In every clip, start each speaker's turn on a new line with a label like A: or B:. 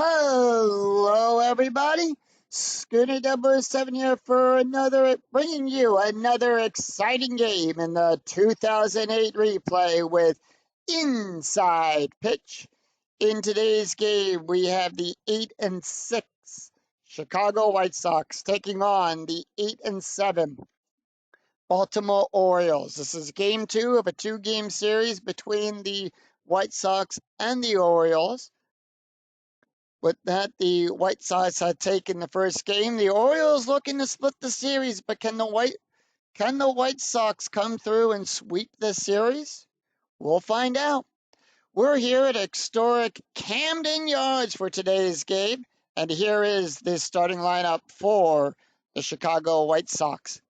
A: Hello, everybody. Schooner Double 7 here for bringing you another exciting game in the 2008 replay with Inside Pitch. In today's game, we have the 8-6 Chicago White Sox taking on the 8-7 Baltimore Orioles. This is game 2 of a 2-game series between the White Sox and the Orioles. With that, the White Sox had taken the first game. The Orioles looking to split the series, but can the White Sox come through and sweep this series? We'll find out. We're here at historic Camden Yards for today's game, and here is the starting lineup for the Chicago White Sox.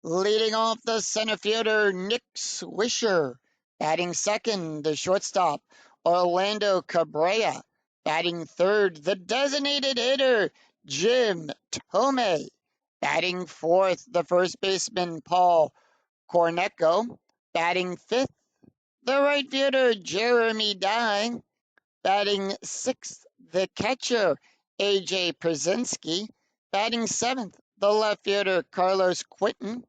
A: Leading off the center fielder, Nick Swisher. Batting second, the shortstop, Orlando Cabrera. Batting third, the designated hitter, Jim Thome. Batting fourth, the first baseman, Paul Cornecco. Batting fifth, the right fielder, Jeremy Dye. Batting sixth, the catcher, A.J. Przinsky. Batting seventh, the left fielder, Carlos Quinton.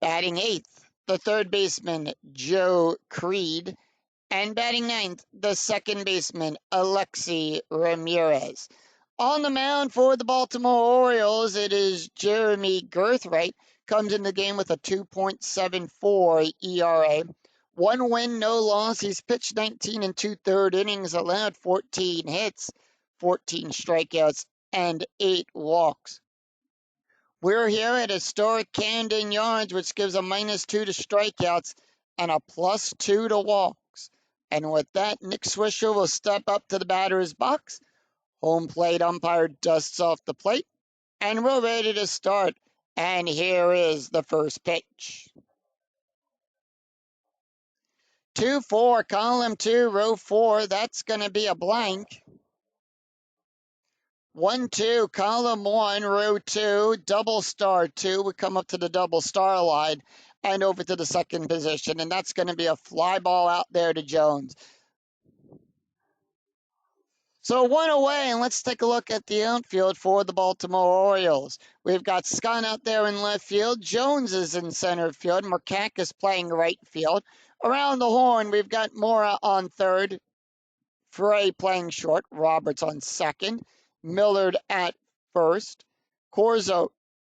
A: Batting eighth, the third baseman, Joe Creed. And batting ninth, the second baseman, Alexi Ramirez. On the mound for the Baltimore Orioles, it is Jeremy Gerthright. Comes in the game with a 2.74 ERA. 1 win, no loss. He's pitched 19 and 2/3 innings, allowed 14 hits, 14 strikeouts, and 8 walks. We're here at historic Camden Yards, which gives a -2 to strikeouts and a +2 to walks. And with that, Nick Swisher will step up to the batter's box. Home plate umpire dusts off the plate. And we're ready to start. And here is the first pitch. 2-4, column 2, row 4. That's going to be a blank. 1-2, column 1, row 2, double star 2. We come up to the double star line and over to the second position, and that's going to be a fly ball out there to Jones. So 1 away, and let's take a look at the outfield for the Baltimore Orioles. We've got Scott out there in left field. Jones is in center field. Markakis playing right field. Around the horn, we've got Mora on third. Frey playing short. Roberts on second. Millard at first. Corzo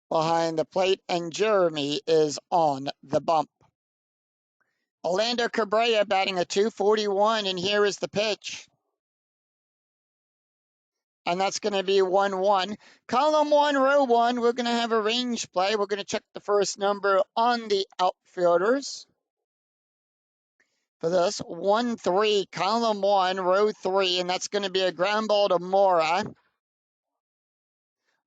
A: behind the plate, and Jeremy is on the bump. Orlando Cabrera batting a .241, and here is the pitch. And that's going to be 1-1. Column 1, row 1, we're going to have a range play. We're going to check the first number on the outfielders. For this, 1-3, column 1, row 3, and that's going to be a ground ball to Mora.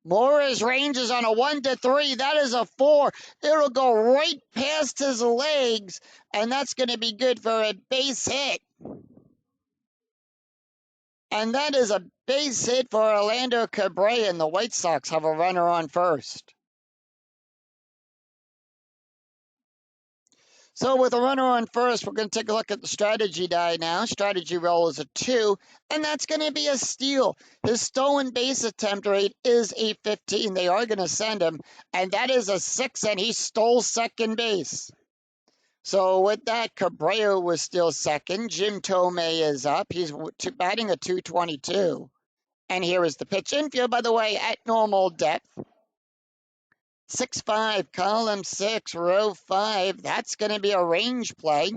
A: Mora's range is on a 1-3. That is a 4. It'll go right past his legs, and that's going to be good for a base hit. And that is a base hit for Orlando Cabrera, and the White Sox have a runner on first. So with a runner on first, we're going to take a look at the strategy die now. Strategy roll is a 2, and that's going to be a steal. His stolen base attempt rate is a 15. They are going to send him, and that is a 6, and he stole second base. So with that, Cabrera was still second. Jim Thome is up. He's batting a .222. And here is the pitch. Infield, by the way, at normal depth. 6-5, column 6, row 5. That's going to be a range play.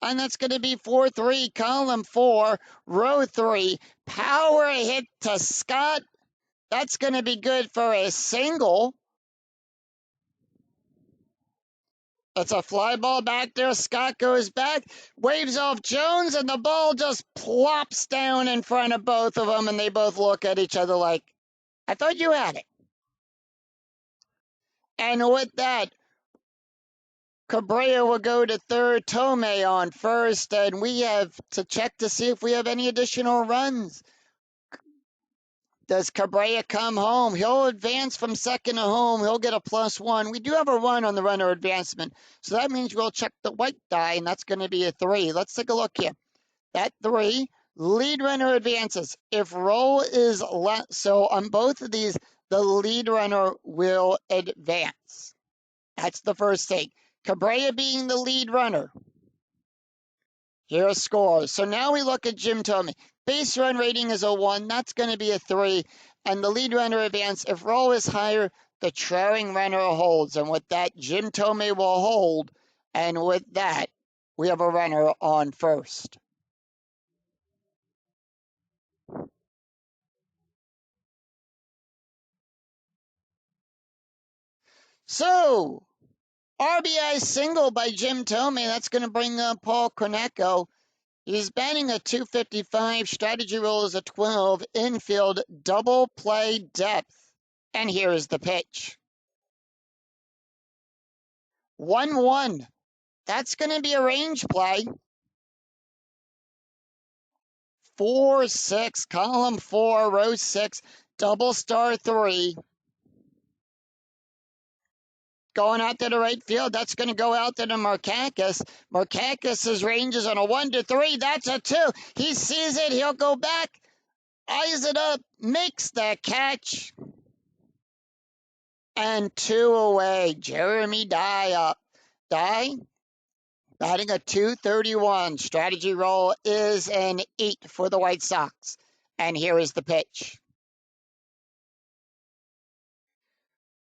A: And that's going to be 4-3, column 4, row 3. Power hit to Scott. That's going to be good for a single. It's a fly ball back there. Scott goes back, waves off Jones, and the ball just plops down in front of both of them, and they both look at each other like, I thought you had it. And with that, Cabrera will go to third, Thome on first, and we have to check to see if we have any additional runs. Does Cabrera come home? He'll advance from second to home. He'll get a +1. We do have a run on the runner advancement, so that means we'll check the white die, and that's going to be a 3. Let's take a look here. That 3, Lead runner advances. If roll is left, so on both of these, the lead runner will advance. That's the first thing. Cabrera being the lead runner. Here scores. So now we look at Jim Thome. Base run rating is a 1. That's going to be a 3. And the lead runner advance. If roll is higher, the trailing runner holds. And with that, Jim Thome will hold. And with that, we have a runner on first. So, RBI single by Jim Thome. That's going to bring up Paul Cornecco. He's batting a 255. Strategy roll is a 12. Infield double play depth. And here is the pitch. 1-1. That's going to be a range play. 4-6. Column 4, row 6. Double star 3. Going out to the right field. That's going to go out to the Markakis. Markakis' range is on a 1-3. That's a 2. He sees it. He'll go back. Eyes it up. Makes the catch. And 2 away. Jeremy Dye up. Dye batting a 231. Strategy roll is an 8 for the White Sox. And here is the pitch.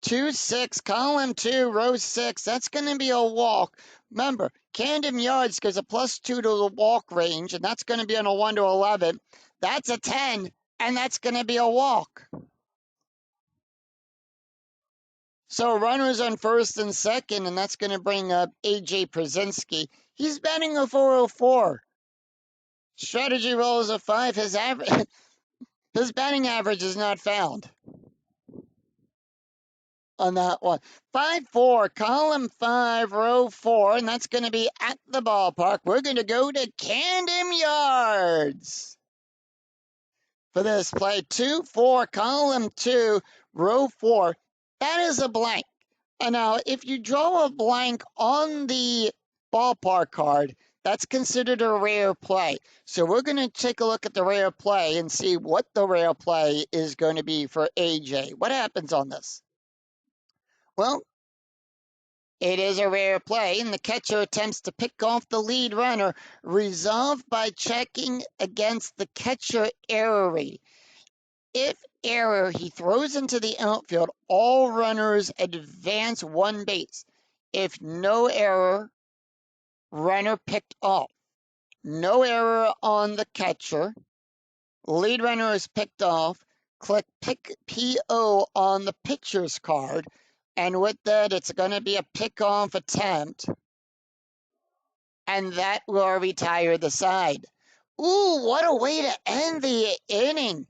A: 2-6, column 2, row 6. That's going to be a walk. Remember, Camden Yards gives a +2 to the walk range, and that's going to be on a 1-11. That's a 10, and that's going to be a walk. So runners on first and second, and that's going to bring up A.J. Przinsky. He's batting a 404. Strategy roll is a 5. His batting average is not found on that one. 5-4, column 5, row 4, and that's going to be at the ballpark. We're going to go to Camden Yards for this play. 2-4, column 2, row 4. That is a blank. And now, if you draw a blank on the ballpark card, that's considered a rare play. So we're going to take a look at the rare play and see what the rare play is going to be for AJ. What happens on this? Well, it is a rare play, and the catcher attempts to pick off the lead runner, resolved by checking against the catcher error rate. If error, he throws into the outfield. All runners advance 1 base. If no error, runner picked off. No error on the catcher. Lead runner is picked off. Click pick PO on the pitcher's card. And with that, it's going to be a pick-off attempt. And that will retire the side. Ooh, what a way to end the inning.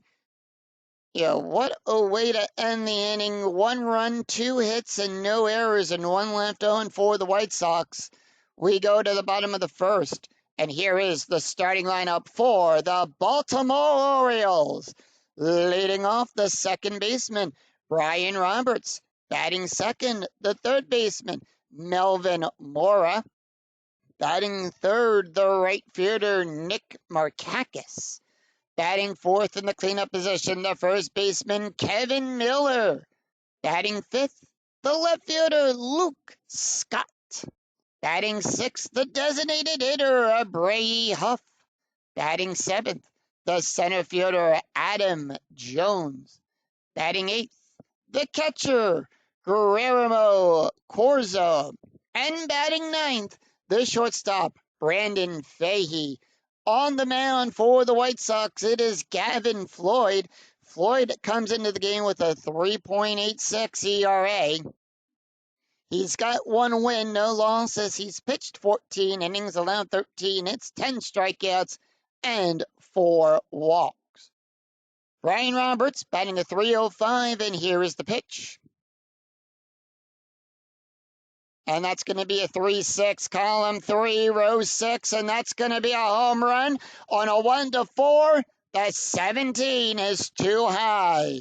A: Yeah, what a way to end the inning. 1 run, 2 hits, and no errors, and 1 left on for the White Sox. We go to the bottom of the first. And here is the starting lineup for the Baltimore Orioles. Leading off, the second baseman, Brian Roberts. Batting second, the third baseman, Melvin Mora. Batting third, the right fielder, Nick Markakis. Batting fourth in the cleanup position, the first baseman, Kevin Miller. Batting fifth, the left fielder, Luke Scott. Batting sixth, the designated hitter, Bray Huff. Batting seventh, the center fielder, Adam Jones. Batting eighth, the catcher, Guillermo Corzo. And batting ninth, the shortstop, Brandon Fahey. On the mound for the White Sox, it is Gavin Floyd. Floyd comes into the game with a 3.86 ERA. He's got 1 win, no losses. He's pitched 14 innings, allowed 13 hits, 10 strikeouts, and 4 walks. Brian Roberts batting a 305, and here is the pitch. And that's going to be a 3-6, column 3, row 6, and that's going to be a home run on a 1-4. The 17 is too high.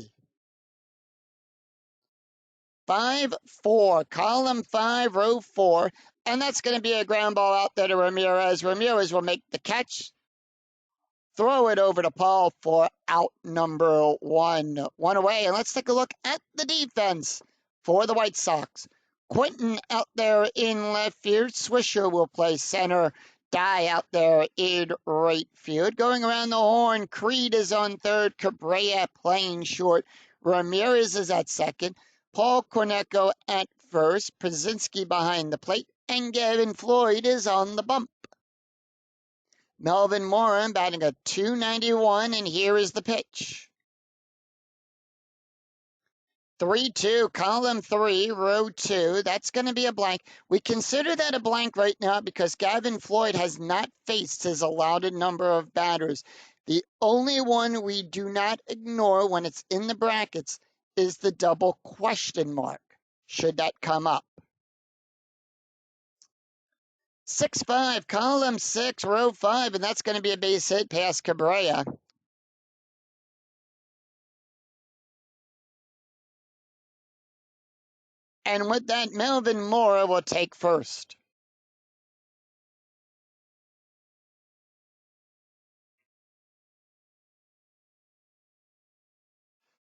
A: 5-4, column 5, row 4, and that's going to be a ground ball out there to Ramirez. Ramirez will make the catch throw it over to Paul for out number one. One away, and let's take a look at the defense for the White Sox. Quentin out there in left field. Swisher will play center. Dye out there in right field. Going around the horn, Creed is on third. Cabrera playing short. Ramirez is at second. Paul Corneco at first. Przinsky behind the plate. And Gavin Floyd is on the bump. Melvin Moran batting a .291, and here is the pitch. 3-2, column 3, row 2. That's going to be a blank. We consider that a blank right now because Gavin Floyd has not faced his allotted number of batters. The only one we do not ignore when it's in the brackets is the double question mark, should that come up. 6-5, column 6, row 5, and that's going to be a base hit past Cabrera. And with that, Melvin Mora will take first.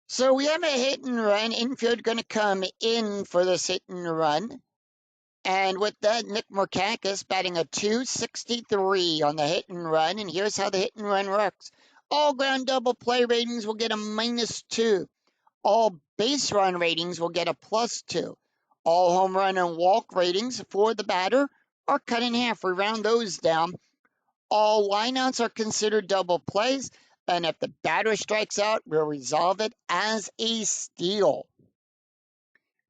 A: So we have a hit and run. Infield going to come in for this hit and run. And with that, Nick Markakis batting a .263 on the hit and run. And here's how the hit and run works. All ground double play ratings will get a -2. All base run ratings will get a +2. All home run and walk ratings for the batter are cut in half. We round those down. All lineouts are considered double plays, and if the batter strikes out, we'll resolve it as a steal.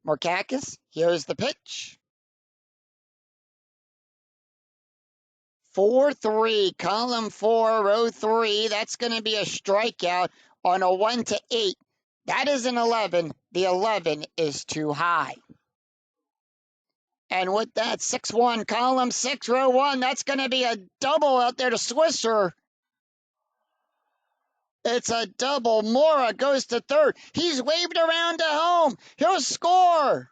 A: Markakis, here's the pitch. 4-3, column 4, row 3. That's going to be a strikeout on a 1-8. That is an 11. The 11 is too high. And with that, 6-1, column 6, row 1, that's going to be a double out there to Swisher. It's a double. Mora goes to third. He's waved around to home. He'll score.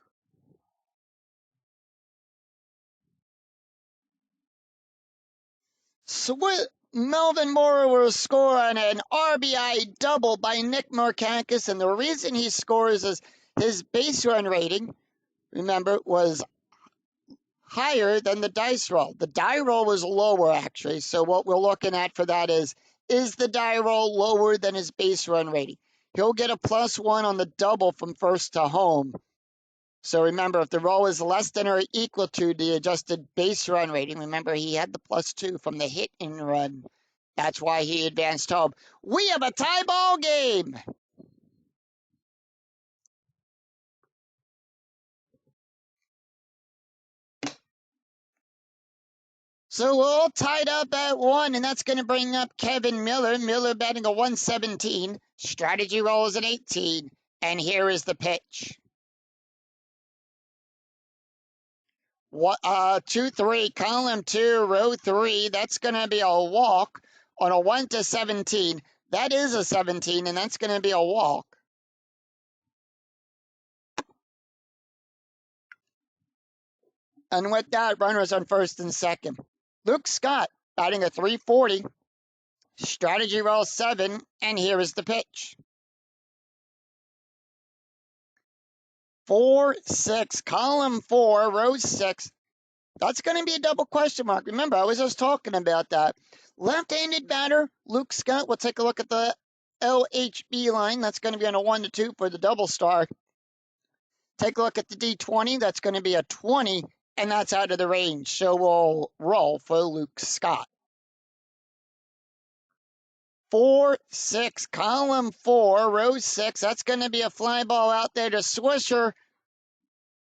A: Melvin Mora will score on an RBI double by Nick Markakis, and the reason he scores is his base run rating, remember, was higher than the dice roll. The die roll was lower, actually, so what we're looking at for that is the die roll lower than his base run rating? He'll get a +1 on the double from first to home. So remember, if the roll is less than or equal to the adjusted base run rating, remember he had the +2 from the hit and run. That's why he advanced home. We have a tie ball game. So we're all tied up at 1, and that's going to bring up Kevin Miller. Miller batting a .117. Strategy roll is an 18. And here is the pitch. 2-3, column 2, row 3. That's going to be a walk on a 1-17. That is a 17, and that's going to be a walk. And with that, runners on first and second. Luke Scott batting a .340. Strategy roll 7, and here is the pitch. 4-6, column 4, row 6. That's going to be a double question mark. Remember, I was just talking about that. Left-handed batter, Luke Scott. We'll take a look at the LHB line. That's going to be on a 1-2 for the double star. Take a look at the D20. That's going to be a 20, and that's out of the range. So we'll roll for Luke Scott. 4-6, column 4, row 6. That's going to be a fly ball out there to Swisher.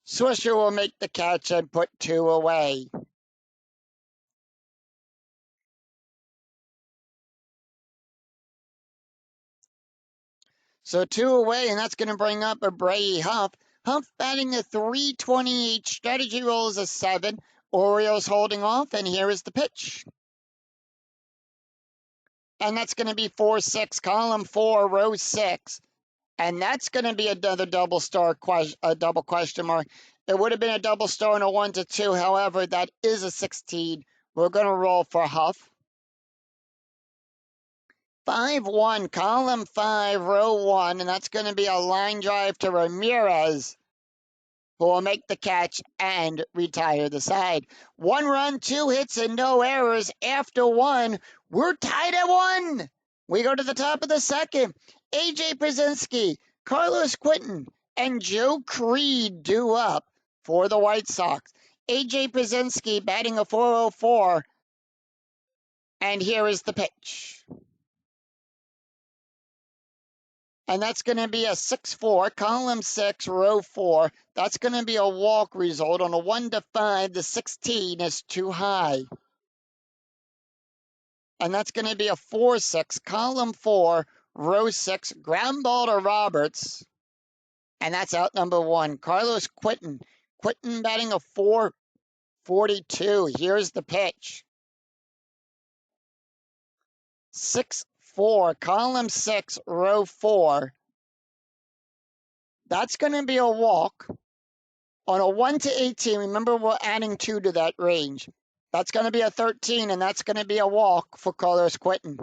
A: Swisher will make the catch and put 2 away. So 2 away, and that's going to bring up a Bray Huff. Huff batting a .328. Strategy roll is a 7. Orioles holding off, and here is the pitch. And that's going to be 4-6, column 4, row 6. And that's going to be another double question mark. It would have been a double star and a 1-2. However, that is a 16. We're going to roll for Huff. 5-1, column 5, row 1, and that's going to be a line drive to Ramirez, who will make the catch and retire the side. 1 run, 2 hits, and no errors. After 1, we're tied at 1. We go to the top of the second. A.J. Brzezinski, Carlos Quentin, and Joe Creed due up for the White Sox. A.J. Brzezinski batting a .404, and here is the pitch. And that's going to be a 6-4, column 6, row 4. That's going to be a walk result. On a 1 to 5, the 16 is too high. And that's going to be a 4-6, column 4, row 6, ground ball to Roberts. And that's out number 1. Carlos Quentin. Quentin batting a .442. Here's the pitch. 6-4, column 6, row 4. That's going to be a walk. On a 1 to 18, remember we're adding 2 to that range. That's going to be a 13, and that's going to be a walk for Carlos Quentin.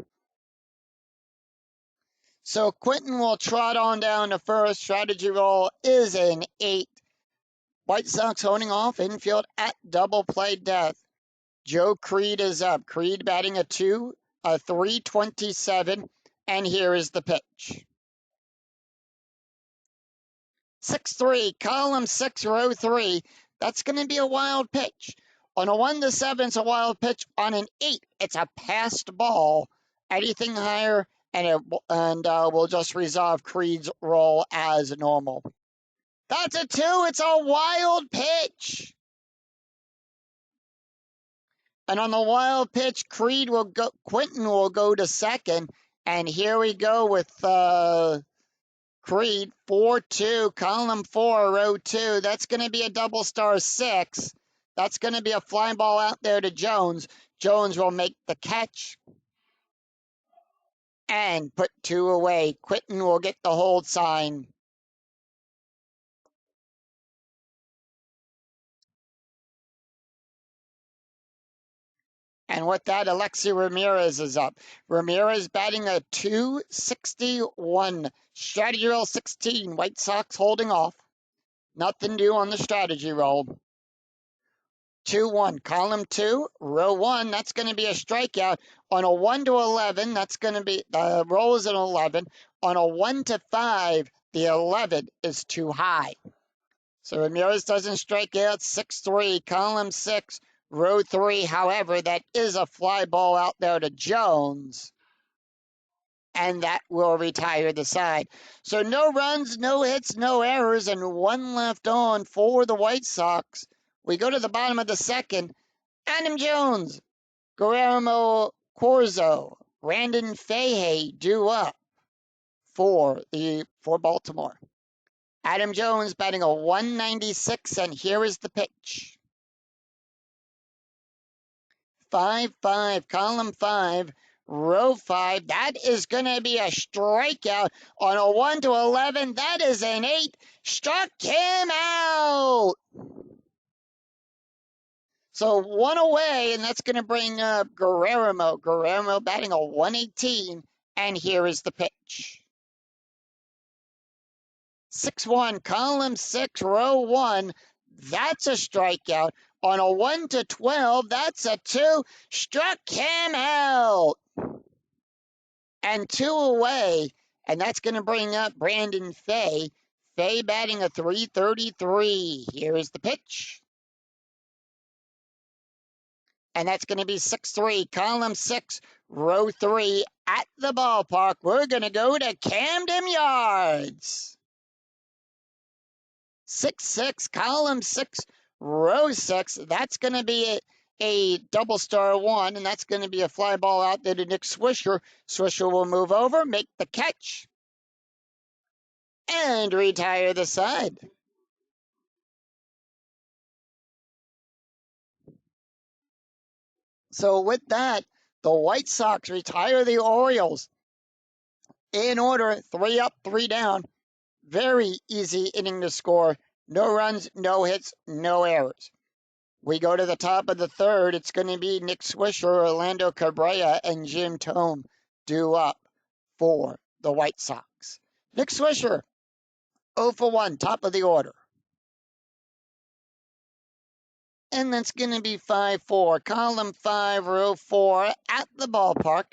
A: So Quentin will trot on down to first. Strategy roll is an 8. White Sox holding off infield at double play death. Joe Creed is up. Creed batting a 327, and here is the pitch. 6-3, column 6, row 3. That's going to be a wild pitch. On a 1 to 7, it's a wild pitch. On an 8, it's a passed ball. Anything higher, and we'll just resolve Creed's role as normal. That's a 2. It's a wild pitch. And on the wild pitch, Quentin will go to second. And here we go with Creed, 4-2, column 4, row 2. That's going to be a double star 6. That's going to be a fly ball out there to Jones. Jones will make the catch and put 2 away. Quentin will get the hold sign. And with that, Alexi Ramirez is up. Ramirez batting a .261. Strategy roll 16. White Sox holding off. Nothing new on the strategy roll. 2-1. Column 2, row 1. That's going to be a strikeout. On a 1 to 11, that's going to be, the roll is an 11. On a 1 to 5, the 11 is too high. So Ramirez doesn't strike out. 6-3, column 6. Row 3, however, that is a fly ball out there to Jones. And that will retire the side. So no runs, no hits, no errors, and 1 left on for the White Sox. We go to the bottom of the second. Adam Jones, Guillermo Corzo, Brandon Fahey due up for Baltimore. Adam Jones batting a .196, and here is the pitch. 5-5, column 5, row 5. That is going to be a strikeout. On a 1 to 11, that is an 8. Struck him out. So 1 away, and that's going to bring up Guillermo. Guillermo batting a .118, and here is the pitch. 6-1, column 6, row 1. That's a strikeout. On a 1 to 12, that's a 2. Struck him out. And 2 away. And that's going to bring up Brandon Fay. Fay batting a .333. Here is the pitch. And that's going to be 6-3, column 6, row 3 at the ballpark. We're going to go to Camden Yards. 6-6, column 6, row 6. That's going to be a double star 1, and that's going to be a fly ball out there to Nick Swisher. Swisher will move over, make the catch, and retire the side. So with that, the White Sox retire the Orioles in order, 3 up, 3 down. Very easy inning to score. No runs, no hits, no errors. We go to the top of the third. It's going to be Nick Swisher, Orlando Cabrera, and Jim Thome due up. for the White Sox. Nick Swisher, 0 for 1, top of the order. And that's going to be 5-4. Column 5, row 4 at the ballpark.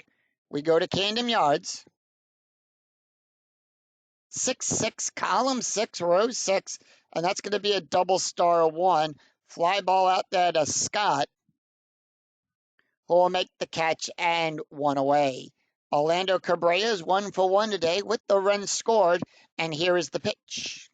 A: We go to Camden Yards. 6-6, column 6, row 6. And that's going to be a double star 1. Fly ball out there to Scott, who will make the catch and 1 away. Orlando Cabrera is 1 for 1 today with the run scored. And here is the pitch.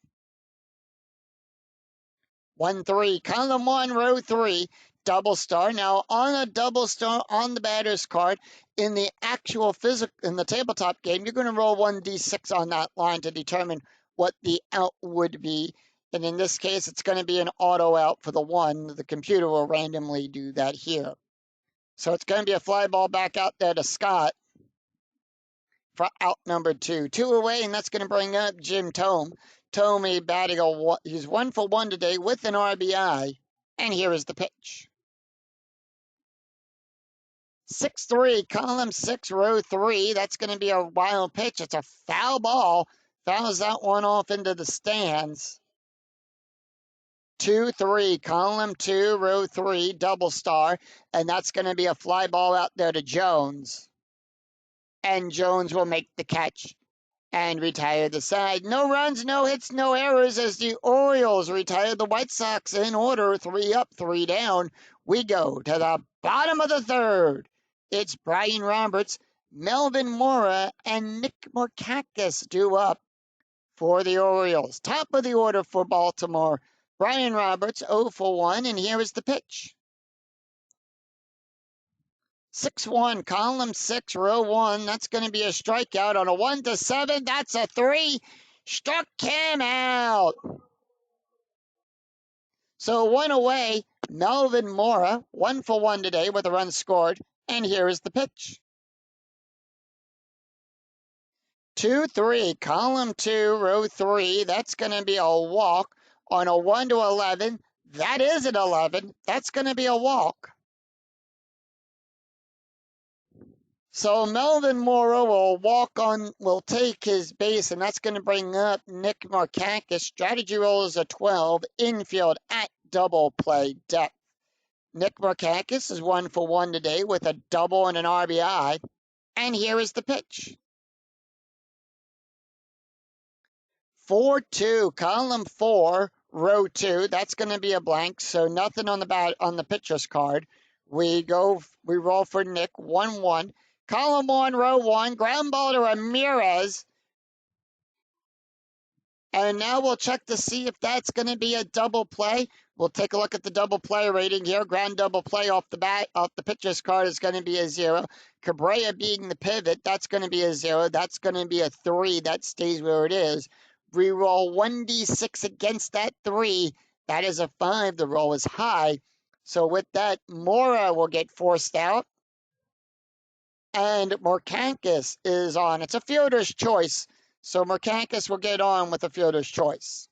A: 1-3, column 1, row 3, double star. Now on a double star on the batter's card, in the actual physical, in the tabletop game, you're going to roll 1d6 on that line to determine what the out would be. And in this case, it's going to be an auto out for the 1. The computer will randomly do that here. So it's going to be a fly ball back out there to Scott for out number 2. 2 away, and that's going to bring up Jim Thome. Thome batting he's 1 for 1 today with an RBI. And here is the pitch. 6-3, column 6, row 3. That's going to be a wild pitch. It's a foul ball. Fouls that one off into the stands. 2-3, column 2, row 3, double star. And that's going to be a fly ball out there to Jones. And Jones will make the catch and retire the side. No runs, no hits, no errors as the Orioles retire the White Sox in order. 3 up, 3 down. We go to the bottom of the 3rd. It's Brian Roberts, Melvin Mora, and Nick Markakis due up for the Orioles. Top of the order for Baltimore, Brian Roberts, 0 for 1, and here is the pitch. 6-1, column 6, row 1. That's going to be a strikeout on a 1-7. That's a 3. Struck him out. So 1 away, Melvin Mora, 1 for 1 today with a run scored. And here is the pitch. 2-3, column 2, row 3. That's going to be a walk on a 1-11. That is an 11. That's going to be a walk. So Melvin Mora will take his base, and that's going to bring up Nick Markakis. Strategy roll is a 12, infield at double play depth. Nick Markakis is 1 for 1 today with a double and an RBI. And here is the pitch. 4-2, column 4, row 2. That's going to be a blank, so nothing on the pitcher's card. We roll for Nick, 1-1. Column 1, row 1, ground ball to Ramirez. And now we'll check to see if that's going to be a double play. We'll take a look at the double play rating here. Ground double play off the pitcher's card is going to be a 0. Cabrera being the pivot, that's going to be a 0. That's going to be a 3. That stays where it is. We roll 1d6 against that 3. That is a 5. The roll is high. So with that, Mora will get forced out. And Markakis is on. It's a fielder's choice. So Markakis will get on with a fielder's choice.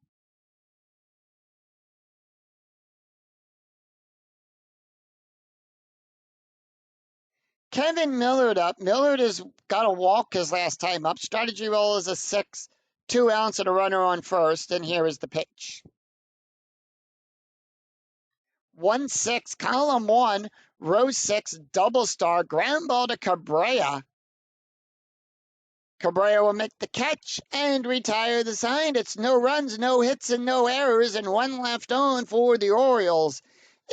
A: Kevin Millard up. Millard has got a walk his last time up. Strategy roll is a 6. 2 outs and a runner on first. And here is the pitch. 1-6, column 1, row 6, double star, ground ball to Cabrera. Cabrera will make the catch and retire the side. It's no runs, no hits, and no errors, and 1 left on for the Orioles.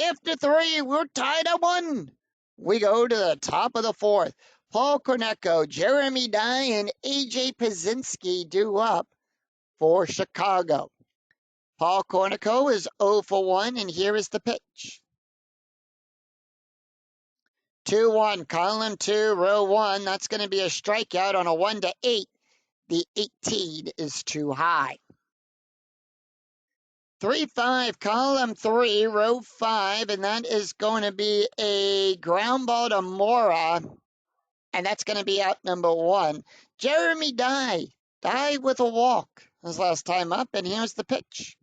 A: After 3, we're tied at 1. We go to the top of the 4th. Paul Cornecco, Jeremy Dye, and A.J. Pazinski due up for Chicago. Paul Cornecco is 0 for 1, and here is the pitch. 2-1, column 2, row 1. That's going to be a strikeout on a 1-8. The 18 is too high. 3-5, column 3, row 5, and that is going to be a ground ball to Mora, and that's going to be out number 1. Jeremy Dye with a walk his last time up, and here's the pitch.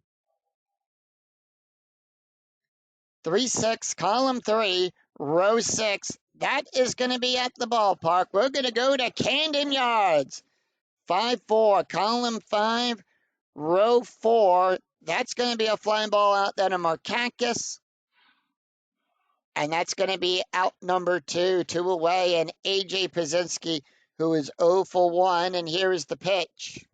A: 3-6, column 3, row 6. That is going to be at the ballpark. We're going to go to Camden Yards. 5-4, column 5, row 4. That's going to be a flying ball out there to Markakis. And that's going to be out number 2, 2 away. And A.J. Pazinski, who is 0 for 1. And here is the pitch.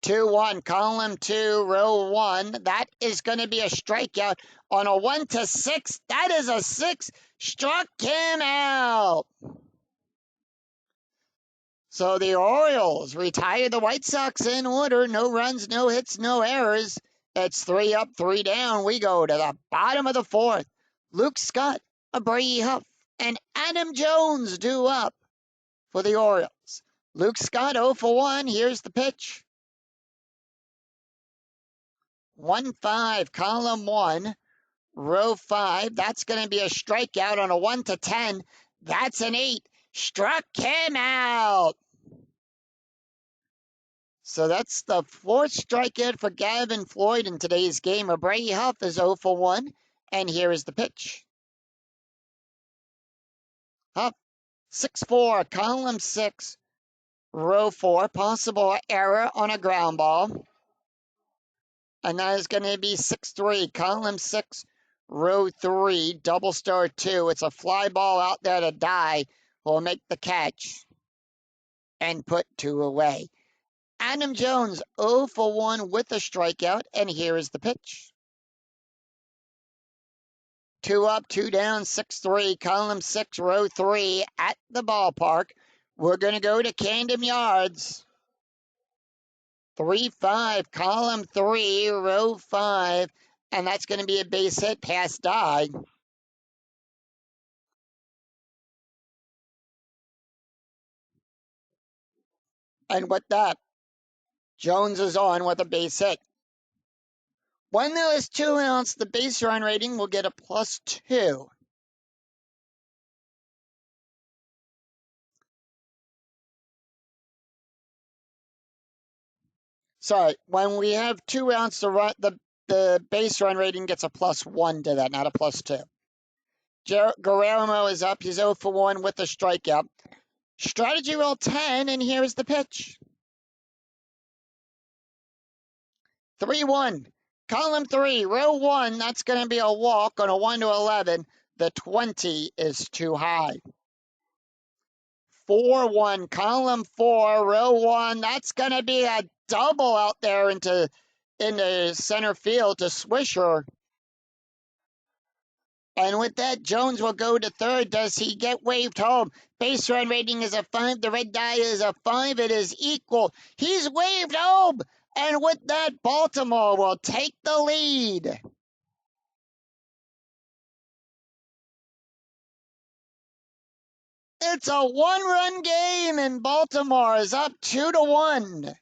A: 2-1, column 2, row 1. That is going to be a strikeout on a 1-6. That is a 6. Struck him out. So the Orioles retire the White Sox in order. No runs, no hits, no errors. It's 3 up, 3 down. We go to the bottom of the 4th. Luke Scott, Brady Huff, and Adam Jones due up for the Orioles. Luke Scott 0 for 1. Here's the pitch. 1-5, column 1, row 5. That's going to be a strikeout on a 1-10. That's an 8. Struck him out. So that's the 4th strikeout for Gavin Floyd in today's game. Brady Huff is 0 for 1. And here is the pitch. Huff, 6-4, column 6, row 4. Possible error on a ground ball. And that is going to be 6-3, column 6, row 3, double star 2. It's a fly ball out there to die. Will make the catch and put 2 away. Adam Jones 0 for 1 with a strikeout, and here is the pitch. 2 up, 2 down, 6-3, column 6, row 3 at the ballpark. We're going to go to Camden Yards. 3-5, column 3, row 5, and that's going to be a base hit past die. And with that, Jones is on with a base hit. When there is 2 outs, the base run rating will get a +2. Sorry, when we have 2 outs, the base run rating gets a +1 to that, not a +2. Guillermo is up. He's 0 for 1 with a strikeout. Strategy roll 10, and here's the pitch. 3-1, column 3, row 1. That's going to be a walk on a 1-11. The 20 is too high. 4-1, column 4, row 1. That's going to be a double out there into center field to Swisher. And with that, Jones will go to third. Does he get waved home? Base run rating is a 5. The red die is a 5. It is equal. He's waved home. And with that, Baltimore will take the lead. It's a 1-run game, and Baltimore is up 2-1.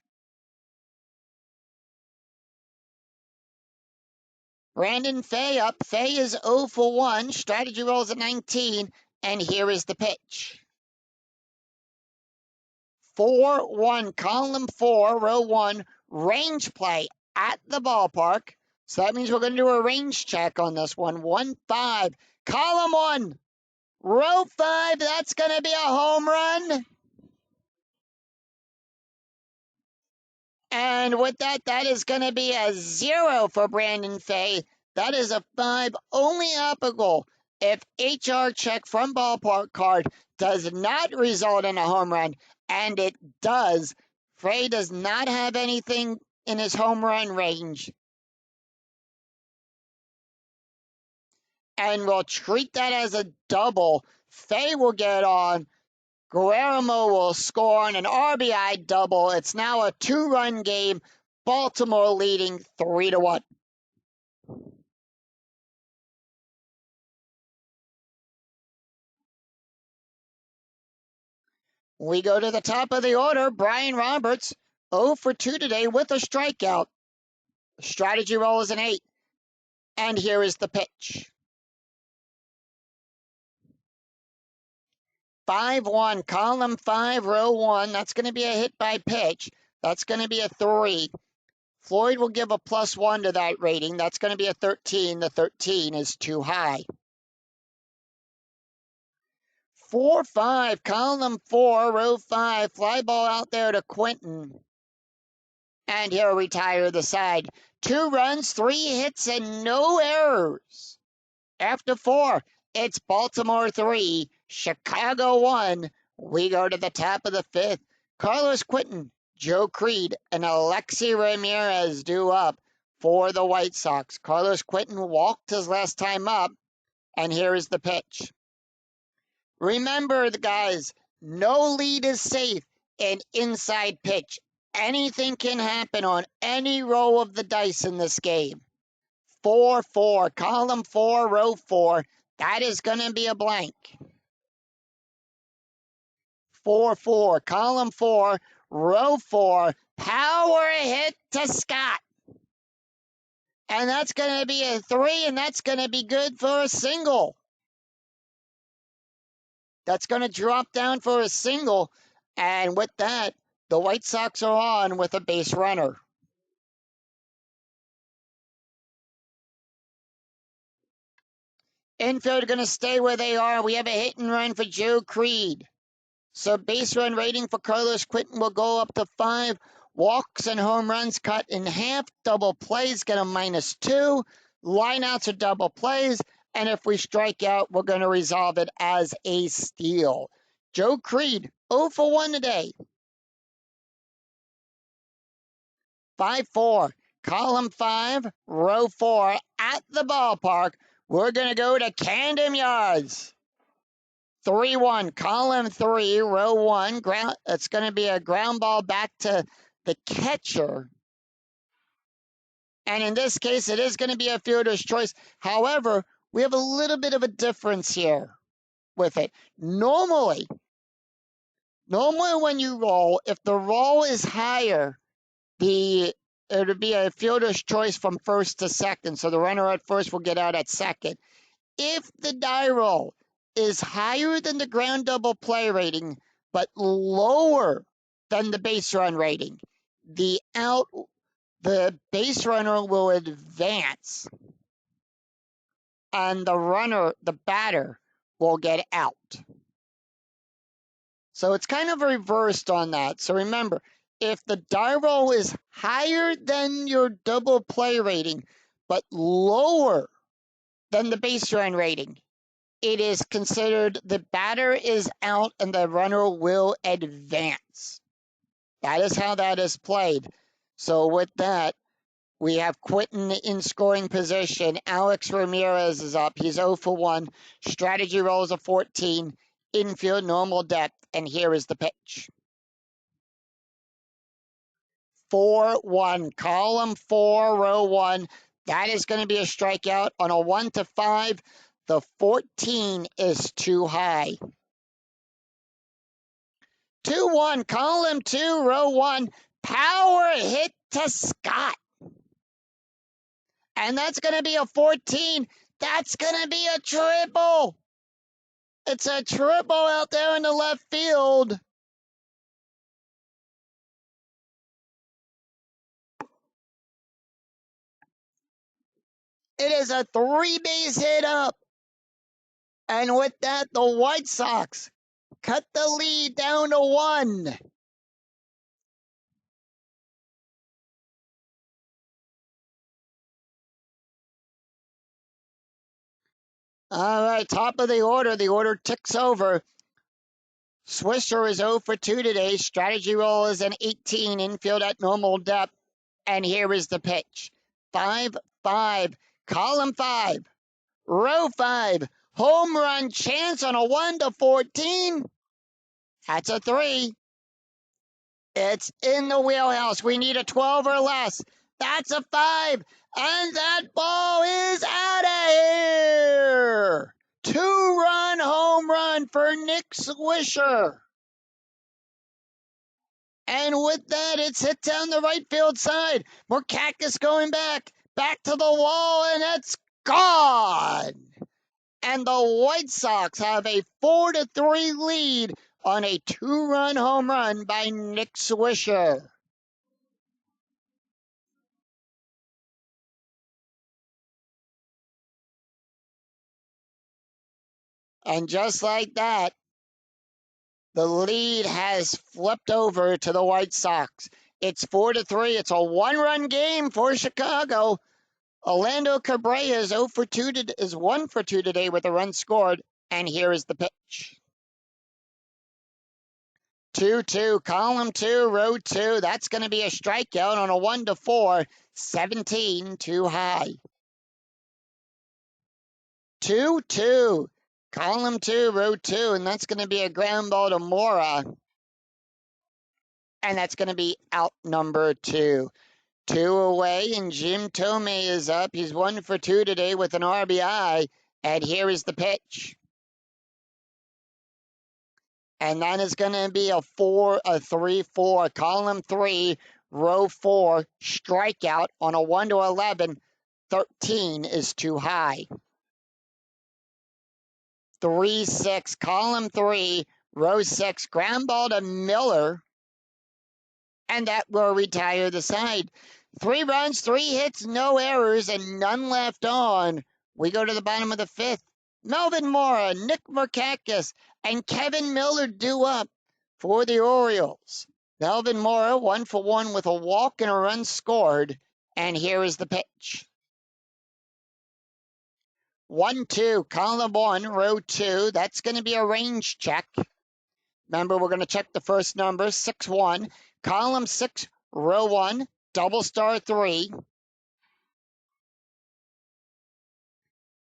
A: Brandon Fay up. Fay is 0 for 1. Strategy rolls a 19. And here is the pitch. 4-1, column 4, row 1, range play at the ballpark. So that means we're going to do a range check on this one. 1-5, column 1, row 5. That's going to be a home run. And with that, that is going to be a 0 for Brandon Fay. That is a 5, only applicable if HR check from ballpark card does not result in a home run, and it does. Fay does not have anything in his home run range. And we'll treat that as a double. Fay will get on. Guillermo will score on an RBI double. It's now a 2-run game. Baltimore leading 3-1. We go to the top of the order. Brian Roberts, 0 for 2 today with a strikeout. Strategy roll is an 8. And here is the pitch. 5-1, column 5, row 1. That's going to be a hit by pitch. That's going to be a 3. Floyd will give a +1 to that rating. That's going to be a 13. The 13 is too high. 4-5, column 4, row 5, fly ball out there to Quentin. And he'll retire the side. 2 runs, 3 hits, and no errors. After 4, it's Baltimore 3, Chicago 1. We go to the top of the 5th. Carlos Quentin, Joe Creed, and Alexi Ramirez due up for the White Sox. Carlos Quentin walked his last time up, and here is the pitch. Remember, the guys, no lead is safe in inside pitch. Anything can happen on any roll of the dice in this game. 4-4, column 4, row 4. That is going to be a blank. 4-4, column 4, row 4. Power hit to Scott. And that's going to be a 3, and that's going to be good for a single. That's going to drop down for a single. And with that, the White Sox are on with a base runner. Infield are going to stay where they are. We have a hit and run for Joe Creed. So base run rating for Carlos Quentin will go up to 5. Walks and home runs cut in half. Double plays get a -2. Lineouts are double plays. And if we strike out, we're going to resolve it as a steal. Joe Creed, 0 for 1 today. 5-4, column 5, row 4, at the ballpark. We're going to go to Camden Yards. 3-1, column 3, row 1. It's going to be a ground ball back to the catcher. And in this case, it is going to be a fielder's choice. However, we have a little bit of a difference here with it. Normally when you roll, if the roll is higher, it would be a fielder's choice from first to second. So the runner at first will get out at second. If the die roll is higher than the ground double play rating, but lower than the base run rating, the base runner will advance, and the batter, will get out. So it's kind of reversed on that. So remember, if the die roll is higher than your double play rating, but lower than the base run rating, it is considered the batter is out and the runner will advance. That is how that is played. So with that, we have Quentin in scoring position. Alex Ramirez is up. He's 0 for 1. Strategy rolls a 14. Infield normal depth. And here is the pitch. 4-1. Column 4, row 1. That is going to be a strikeout on a 1-5. The 14 is too high. 2-1. Column 2, row 1. Power hit to Scott. And that's going to be a 14. That's going to be a triple. It's a triple out there in the left field. It is a 3-base hit up. And with that, the White Sox cut the lead down to 1. All right, top of the order. The order ticks over. Swisher is 0 for 2 today. Strategy roll is an 18. Infield at normal depth. And here is the pitch. 5-5. Column 5. Row 5. Home run chance on a 1-14. That's a 3. It's in the wheelhouse. We need a 12 or less. That's a 5. And that ball is out of here. 2-run home run for Nick Swisher. And with that, it's hit down the right field side. Murkakis going back to the wall, and it's gone. And the White Sox have a 4-3 lead on a 2-run home run by Nick Swisher. And just like that, The lead has flipped over to the White Sox. It's 4-3. It's a one-run game for Chicago. Orlando Cabrera is 0 for 2 is 1 for 2 today with a run scored. And here is the pitch. 2-2, column 2, row 2. That's going to be a strikeout on a 1-4. 17 too high. 2-2, column 2, row 2. And that's going to be a ground ball to Mora. And that's going to be out number 2. 2 away, and Jim Thome is up. He's 1 for 2 today with an RBI. And here is the pitch. And that is going to be a 3-4, column 3, row 4, strikeout on a 1-11. 13 is too high. 3-6, column 3, row 6, ground ball to Miller. And that will retire the side. 3 runs, 3 hits, no errors, and none left on. We go to the bottom of the 5th. Melvin Mora, Nick Markakis, and Kevin Miller due up for the Orioles. Melvin Mora 1 for 1 with a walk and a run scored. And here is the pitch. 1-2, column 1, row 2. That's going to be a range check. Remember, we're going to check the first number, 6-1. Column 6, row 1, double star 3.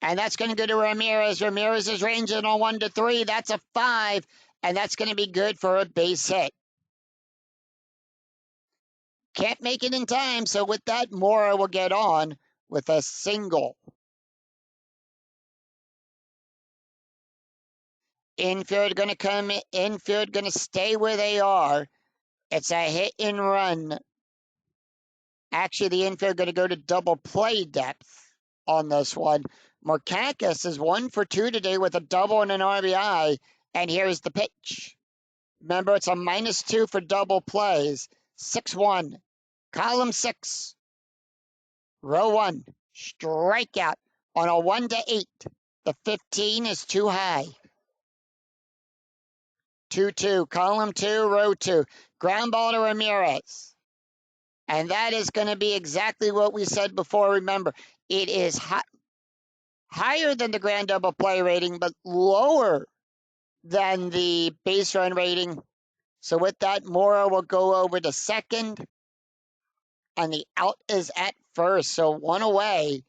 A: And that's going to go to Ramirez. Ramirez is ranging on 1-3. That's a 5. And that's going to be good for a base hit. Can't make it in time. So with that, Mora will get on with a single. Infield going to come. Infield going to stay where they are. It's a hit and run. Actually, the infield going to go to double play depth on this one. Markakis is 1 for 2 today with a double and an RBI. And here's the pitch. Remember, it's a -2 for double plays. 6-1, column 6, row 1, strikeout on a 1-8. The 15 is too high. 2-2, column 2, row 2, ground ball to Ramirez. And that is going to be exactly what we said before. Remember, it is higher than the grand double play rating, but lower than the base run rating. So with that, Mora will go over to second, and the out is at first. So 1 away,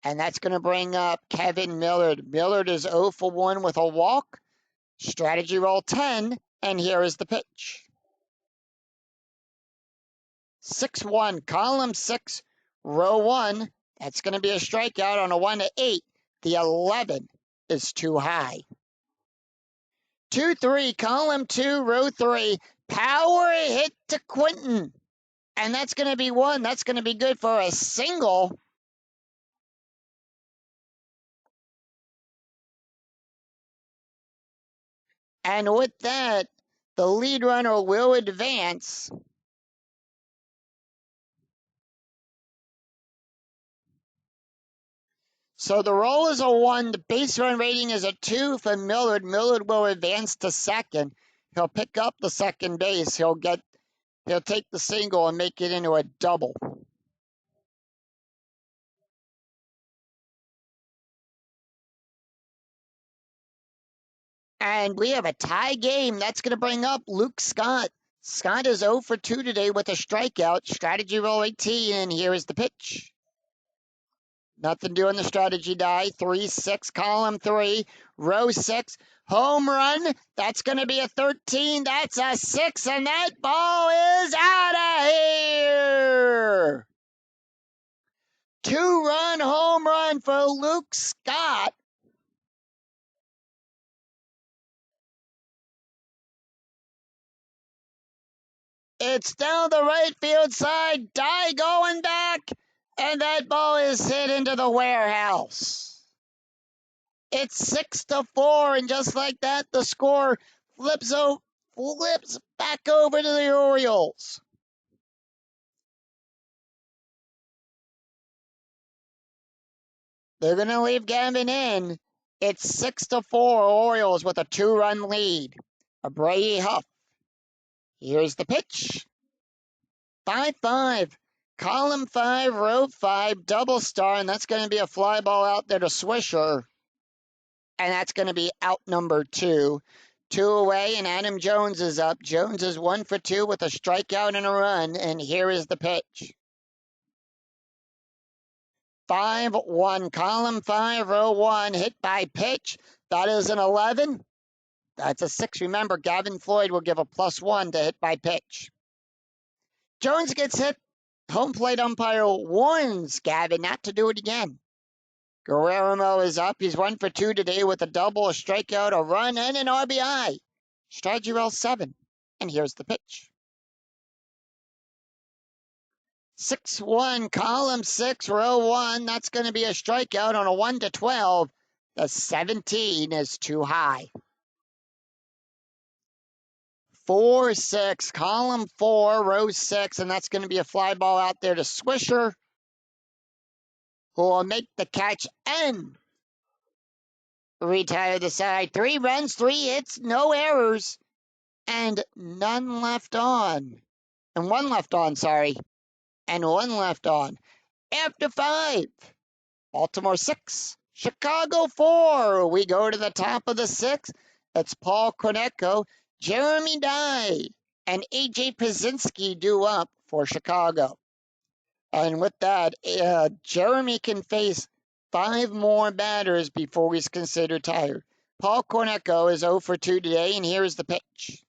A: and that's going to bring up Kevin Millard. Millard is 0 for 1 with a walk. Strategy roll 10, and here is the pitch. 6-1, column 6, row 1. That's going to be a strikeout on a 1-8. The 11 is too high. 2-3, column 2, row 3. Power hit to Quinton. And that's going to be 1. That's going to be good for a single. And with that, the lead runner will advance. So the roll is a 1. The base run rating is a 2 for Millard. Millard will advance to second. He'll pick up the second base. He'll take the single and make it into a double. And we have a tie game. That's going to bring up Luke Scott. Scott is 0 for 2 today with a strikeout. Strategy roll 18, and here is the pitch. Nothing doing the strategy die. 3-6, column 3, row 6. Home run. That's going to be a 13. That's a 6, and that ball is out of here. 2-run home run for Luke Scott. It's down the right field side. Die going back. And that ball is hit into the warehouse. It's 6-4, and just like that, the score flips back over to the Orioles. They're going to leave Gavin in. It's 6-4 Orioles with a 2-run lead. a Bray Huff. Here's the pitch. 5-5. Column 5, row 5, double star, and that's going to be a fly ball out there to Swisher. And that's going to be out number 2. 2 away, and Adam Jones is up. Jones is 1 for 2 with a strikeout and a run, and here is the pitch. 5-1, column 5, row 1, hit by pitch. That is an 11. That's a 6. Remember, Gavin Floyd will give a +1 to hit by pitch. Jones gets hit. Home plate umpire warns Gavin not to do it again. Guerrero is up. He's 1 for 2 today with a double, a strikeout, a run, and an RBI. Strategy roll 7. And here's the pitch. 6-1, column 6, row 1. That's going to be a strikeout on a 1-12. The 17 is too high. 4-6, column 4, row 6, and that's going to be a fly ball out there to Swisher, who will make the catch and retire the side. 3 runs, 3 hits, no errors, and none left on. And 1 left on, sorry. And 1 left on. After 5, Baltimore 6, Chicago 4. We go to the top of the 6th. It's Paul Konecko, Jeremy Dye, and A.J. Pazinski due up for Chicago. And with that, Jeremy can face 5 more batters before he's considered tired. Paul Konecko is 0 for 2 today, and here is the pitch.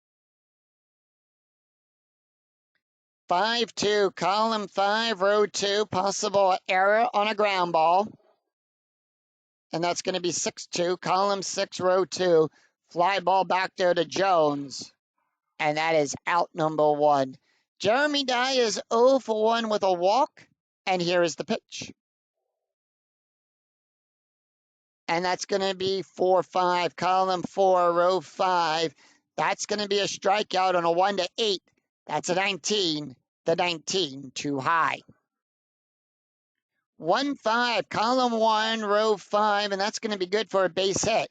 A: 5-2, column 5, row 2, possible error on a ground ball. And that's going to be 6-2, column 6, row 2, fly ball back there to Jones. And that is out number 1. Jeremy Dye is 0 for 1 with a walk. And here is the pitch. And that's going to be 4-5, column 4, row 5. That's going to be a strikeout on a 1-8. That's a 19. The 19 too high. 1-5, column 1, row 5, and that's going to be good for a base hit.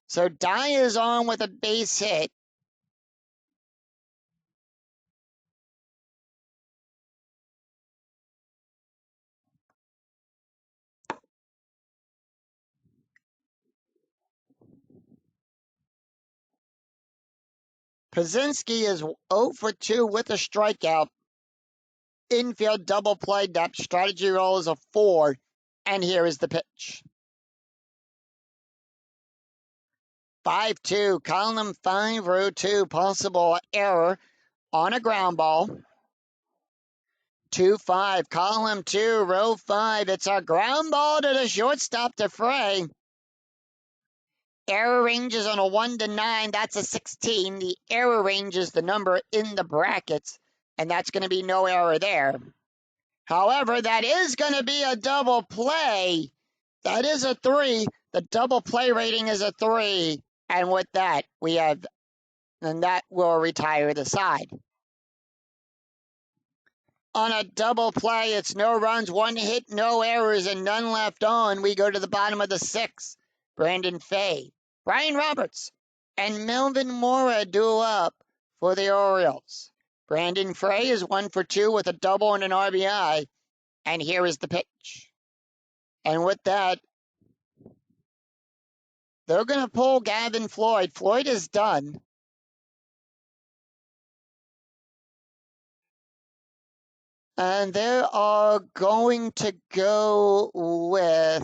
A: So Dye is on with a base hit. Pazinski is 0 for 2 with a strikeout. Infield double play depth. Strategy roll is a 4. And here is the pitch. 5-2, column 5, row 2, possible error on a ground ball. 2-5, column 2, row 5. It's a ground ball to the shortstop to Frey. Error range is on a 1-9. That's a 16. The error range is the number in the brackets, and that's going to be no error there. However, that is going to be a double play. That is a 3. The double play rating is a 3. And with that, and that will retire the side. On a double play, it's no runs, 1 hit, no errors, and none left on. We go to the bottom of the 6th. Brandon Fay, Brian Roberts, and Melvin Mora due up for the Orioles. Brandon Fay is 1 for 2 with a double and an RBI. And here is the pitch. And with that, they're going to pull Gavin Floyd. Floyd is done. And they are going to go with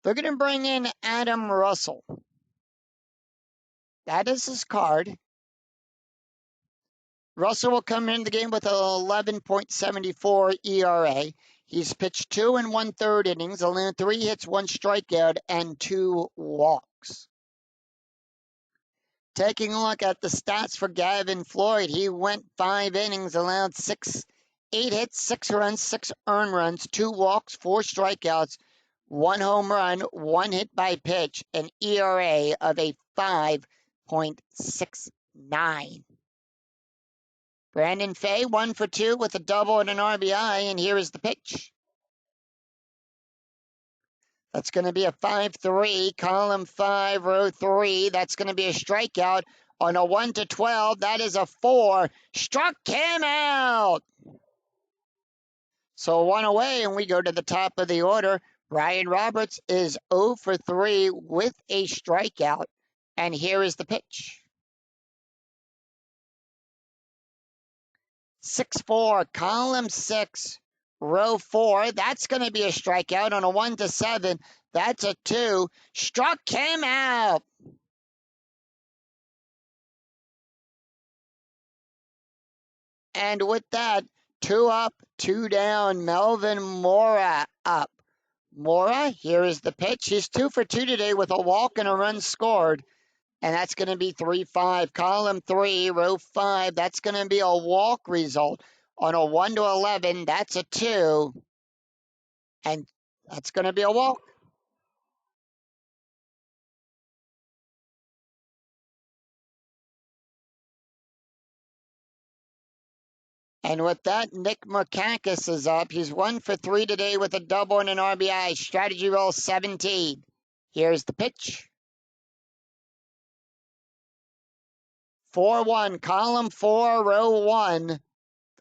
A: they're going to bring in Adam Russell. That is his card. Russell will come in the game with an 11.74 ERA. He's pitched 2 1/3 innings, allowed 3 hits, 1 strikeout, and 2 walks. Taking a look at the stats for Gavin Floyd, he went 5 innings, allowed 8 hits, 6 runs, 6 earned runs, 2 walks, 4 strikeouts, 1 home run, 1 hit by pitch, an ERA of a 5.69. Brandon Fay, 1 for 2 with a double and an RBI, and here is the pitch. That's going to be a 5-3, column 5, row 3. That's going to be a strikeout on a 1-12. That is a 4. Struck him out. So 1 away, and we go to the top of the order. Brian Roberts is 0 for 3 with a strikeout, and here is the pitch. 6-4, column 6, row 4. That's going to be a strikeout on a 1-7. That's a 2. Struck him out. And with that, 2 up, 2 down. Melvin Mora up. Mora, here is the pitch. He's 2 for 2 today with a walk and a run scored. And that's going to be 3-5. Column 3, row 5. That's going to be a walk result on a 1-11. That's a 2. And that's going to be a walk. And with that, Nick Markakis is up. He's 1 for 3 today with a double and an RBI. Strategy roll 17. Here's the pitch. 4-1, column 4, row 1.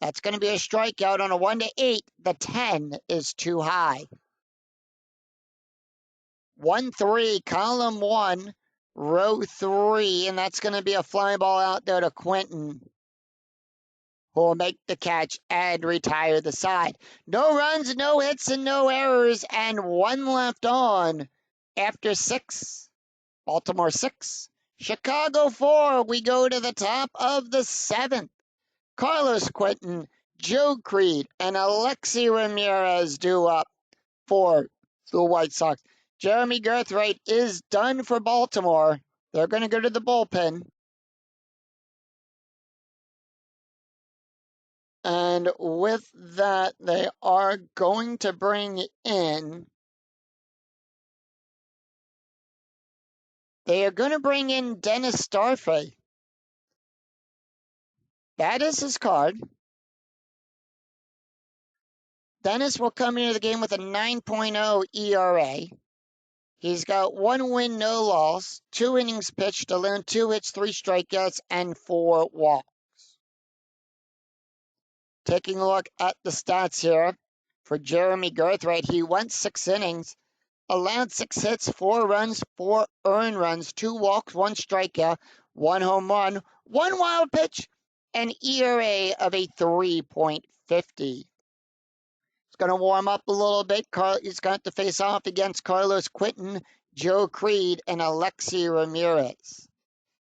A: That's going to be a strikeout on a 1-8. The 10 is too high. 1-3, column 1, row 3. And that's going to be a fly ball out there to Quentin, who will make the catch and retire the side. No runs, no hits, and no errors, and 1 left on after 6. Baltimore 6. Chicago 4. We go to the top of the 7th. Carlos Quentin, Joe Creed, and Alexi Ramirez due up for the White Sox. Jeremy Gerthright is done for Baltimore. They're going to go to the bullpen. And with that, they are going to bring in... They are going to bring in Dennis Starfay. That is his card. Dennis will come into the game with a 9.0 ERA. He's got 1 win, no loss, 2 innings pitched, alone 2 hits, 3 strikeouts, and 4 walks. Taking a look at the stats here for Jeremy Gerthright, he went 6 innings, allowed 6 hits, 4 runs, 4 earned runs, 2 walks, 1 strikeout, 1 home run, 1 wild pitch, an ERA of a 3.50. He's going to warm up a little bit. He's got to face off against Carlos Quentin, Joe Creed, and Alexi Ramirez.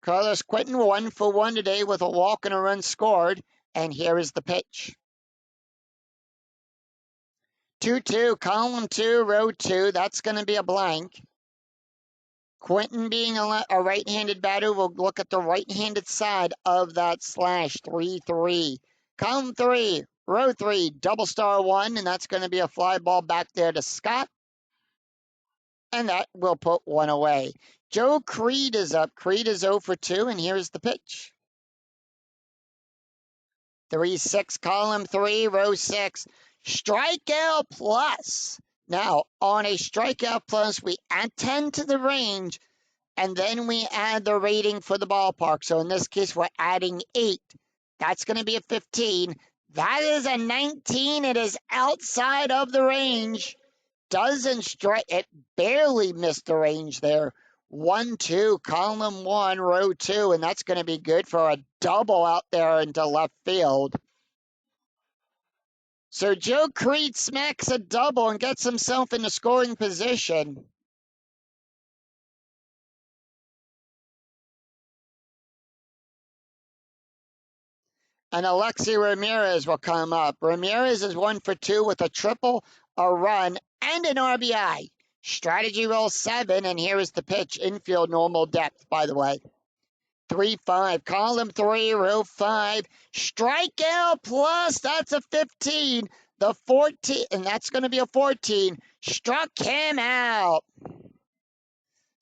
A: Carlos Quentin 1 for 1 today with a walk and a run scored, and here is the pitch. 2-2, column 2, row 2. That's going to be a blank. Quentin, being a right-handed batter, will look at the right-handed side of that slash. 3-3. Column 3, row 3, double star 1, and that's going to be a fly ball back there to Scott. And that will put 1 away. Joe Creed is up. Creed is 0 for 2, and here's the pitch. 3-6, column 3, row 6. Strikeout plus. Now, on a strikeout plus, we add 10 to the range, and then we add the rating for the ballpark. So in this case, we're adding 8. That's going to be a 15. That is a 19. It is outside of the range. Doesn't strike. It barely missed the range there. 1-2, column 1, row 2, and that's going to be good for a double out there into left field. So Joe Creed smacks a double and gets himself in the scoring position. And Alexi Ramirez will come up. Ramirez is 1 for 2 with a triple, a run, and an RBI. Strategy roll 7, and here is the pitch. Infield normal depth, by the way. 3-5, column 3, row 5. Strikeout plus, that's a 15. The 14, and that's going to be a 14, struck him out.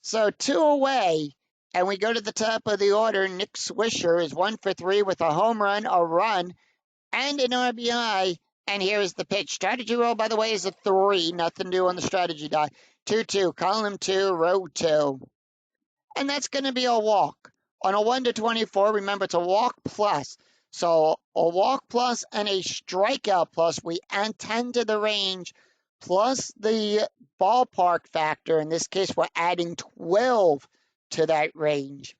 A: So 2 away, and we go to the top of the order. Nick Swisher is 1 for 3 with a home run, a run, and an RBI. And here is the pitch. Strategy roll, by the way, is a 3. Nothing new on the strategy die. 2-2, column 2, row 2. And that's going to be a walk. On a 1 to 24, remember, it's a walk plus. So a walk plus and a strikeout plus. We attend to the range plus the ballpark factor. In this case, we're adding 12 to that range.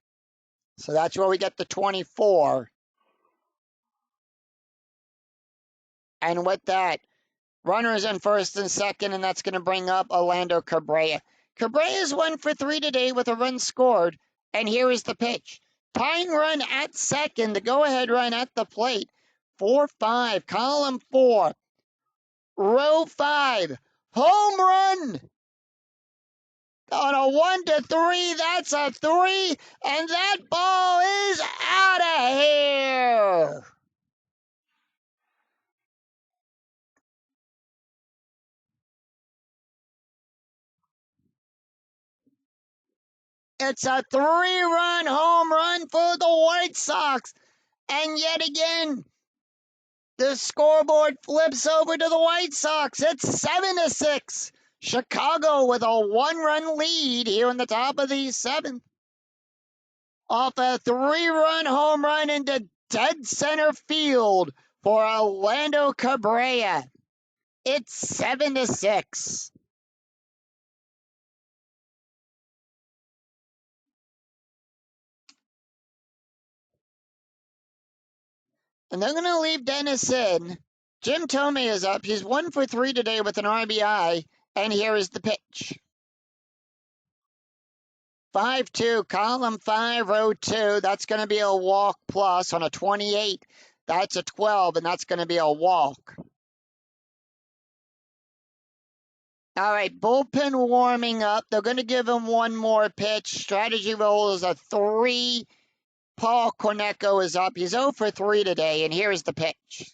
A: So that's where we get the 24. And with that, runners in first and second, and that's going to bring up Orlando Cabrera. Cabrera is 1 for 3 today with a run scored, and here is the pitch. Tying run at second, the go-ahead run at the plate. 4-5, column 4, row 5, home run! On a 1 to 3, that's a 3, and that ball is out of here! It's a 3-run home run for the White Sox. And yet again, the scoreboard flips over to the White Sox. It's 7-6. Chicago with a 1-run lead here in the top of the 7th. Off a 3-run home run into dead center field for Orlando Cabrera. It's 7-6. And they're going to leave Dennis in. Jim Tomey is up. He's 1 for 3 today with an RBI. And here is the pitch. 5-2, column 5, row 2. That's going to be a walk plus on a 28. That's a 12, and that's going to be a walk. All right, bullpen warming up. They're going to give him one more pitch. Strategy roll is a 3. Paul Corneco is up. He's 0 for 3 today, and here is the pitch.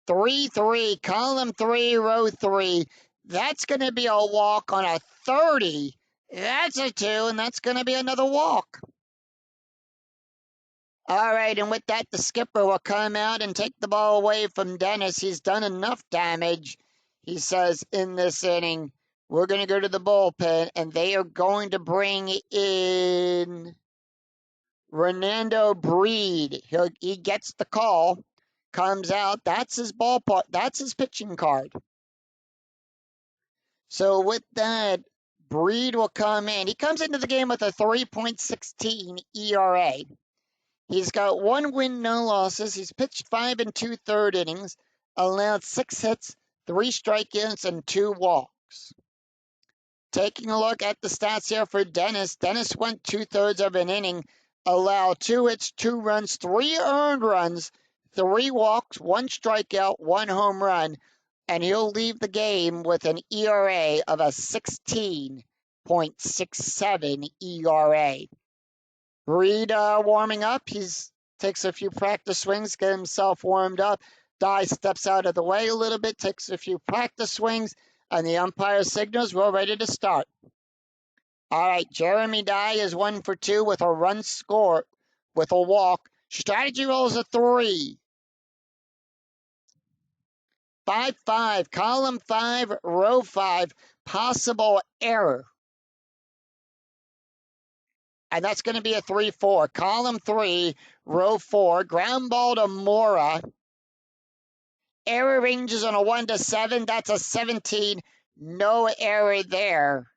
A: 3-3, column 3, row 3. That's going to be a walk on a 30. That's a 2, and that's going to be another walk. All right, and with that, the skipper will come out and take the ball away from Dennis. He's done enough damage, he says, in this inning. We're going to go to the bullpen, and they are going to bring in Renando Breed. He gets the call, comes out. That's his ballpark. That's his pitching card. So with that, Breed will come in. He comes into the game with a 3.16 ERA. He's got 1 win, no losses. He's pitched 5 2/3 innings, allowed 6 hits, 3 strikeouts, and 2 walks. Taking a look at the stats here for Dennis. Dennis went 2/3 of an inning, allowed 2 hits, 2 runs, 3 earned runs, 3 walks, 1 strikeout, 1 home run, and he'll leave the game with an ERA of a 16.67 ERA. Breed warming up. He takes a few practice swings, get himself warmed up. Dye steps out of the way a little bit, takes a few practice swings, and the umpire signals we're ready to start. All right, Jeremy Dye is 1 for 2 with a run score, with a walk. Strategy roll is a 3. 5-5, column 5, row 5, possible error. And that's going to be a 3-4. Column 3, row 4, ground ball to Mora. Error ranges on a 1 to 7. That's a 17. No error there.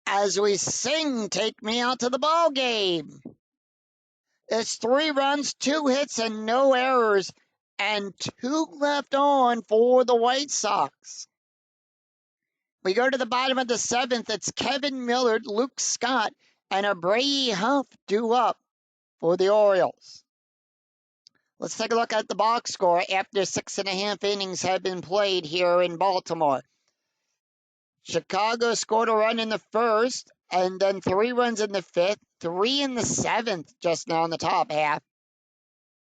A: As we sing, take me out to the ball game. It's 3 runs, 2 hits, and no errors, and 2 left on for the White Sox. We go to the bottom of the 7th. It's Kevin Millard, Luke Scott, and Abreu Huff due up for the Orioles. Let's take a look at the box score after 6.5 innings have been played here in Baltimore. Chicago scored a run in the first, and then 3 runs in the fifth, 3 in the seventh just now in the top half.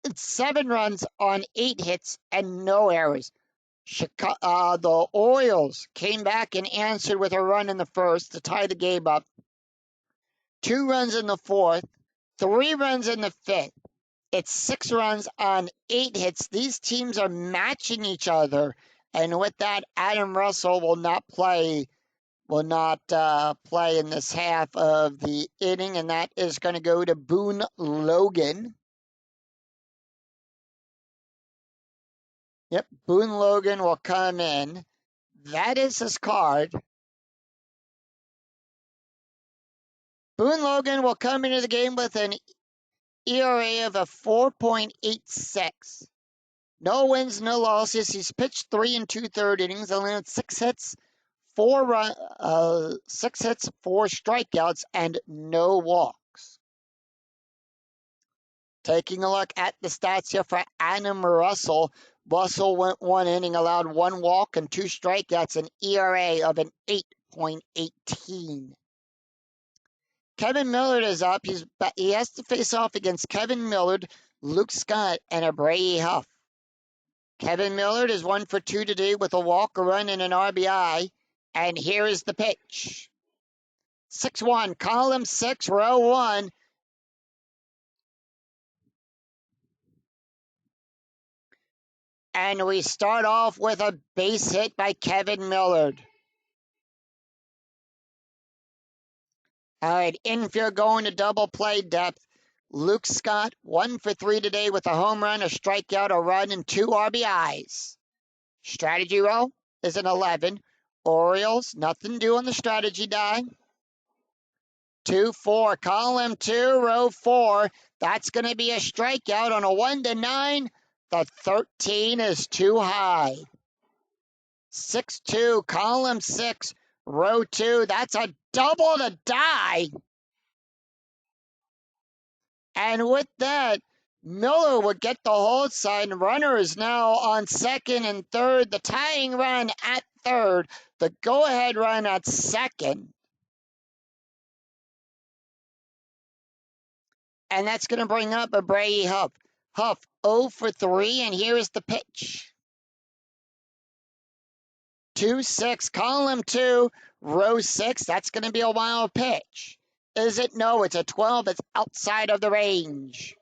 A: It's 7 runs on 8 hits and no errors. The Orioles came back and answered with a run in the first to tie the game up. 2 runs in the fourth, 3 runs in the fifth. It's 6 runs on 8 hits. These teams are matching each other, and with that, Adam Russell will not play in this half of the inning, and that is going to go to Boone Logan. Yep, Boone Logan will come in. That is his card. Boone Logan will come into the game with an ERA of a 4.86. No wins, no losses. He's pitched 3 2/3 innings, allowed 6 hits, 4 strikeouts, and no walks. Taking a look at the stats here for Adam Russell. Russell went 1 inning, allowed 1 walk and 2 strikeouts, an ERA of an 8.18. Kevin Millard is up. He has to face off against Kevin Millard, Luke Scott, and Brady Huff. Kevin Millard is 1 for 2 today with a walk, a run, and an RBI. And here is the pitch. 6-1, column 6, row 1. And we start off with a base hit by Kevin Millard. All right, infield going to double play depth. Luke Scott, 1 for 3 today with a home run, a strikeout, a run, and 2 RBIs. Strategy roll is an 11. Orioles, nothing due on the strategy die. 2-4, column 2, row 4. That's going to be a strikeout on a 1-9. The 13 is too high. 6-2, column 6, row 2. That's a double to die. And with that, Miller would get the hold sign. Runner is now on second and third. The tying run at third. The go-ahead run at second. And that's going to bring up a Brady Huff. Huff 0 for 3, and here is the pitch. 2-6, column 2, row 6. That's going to be a wild pitch. Is it? No, it's a 12. It's outside of the range.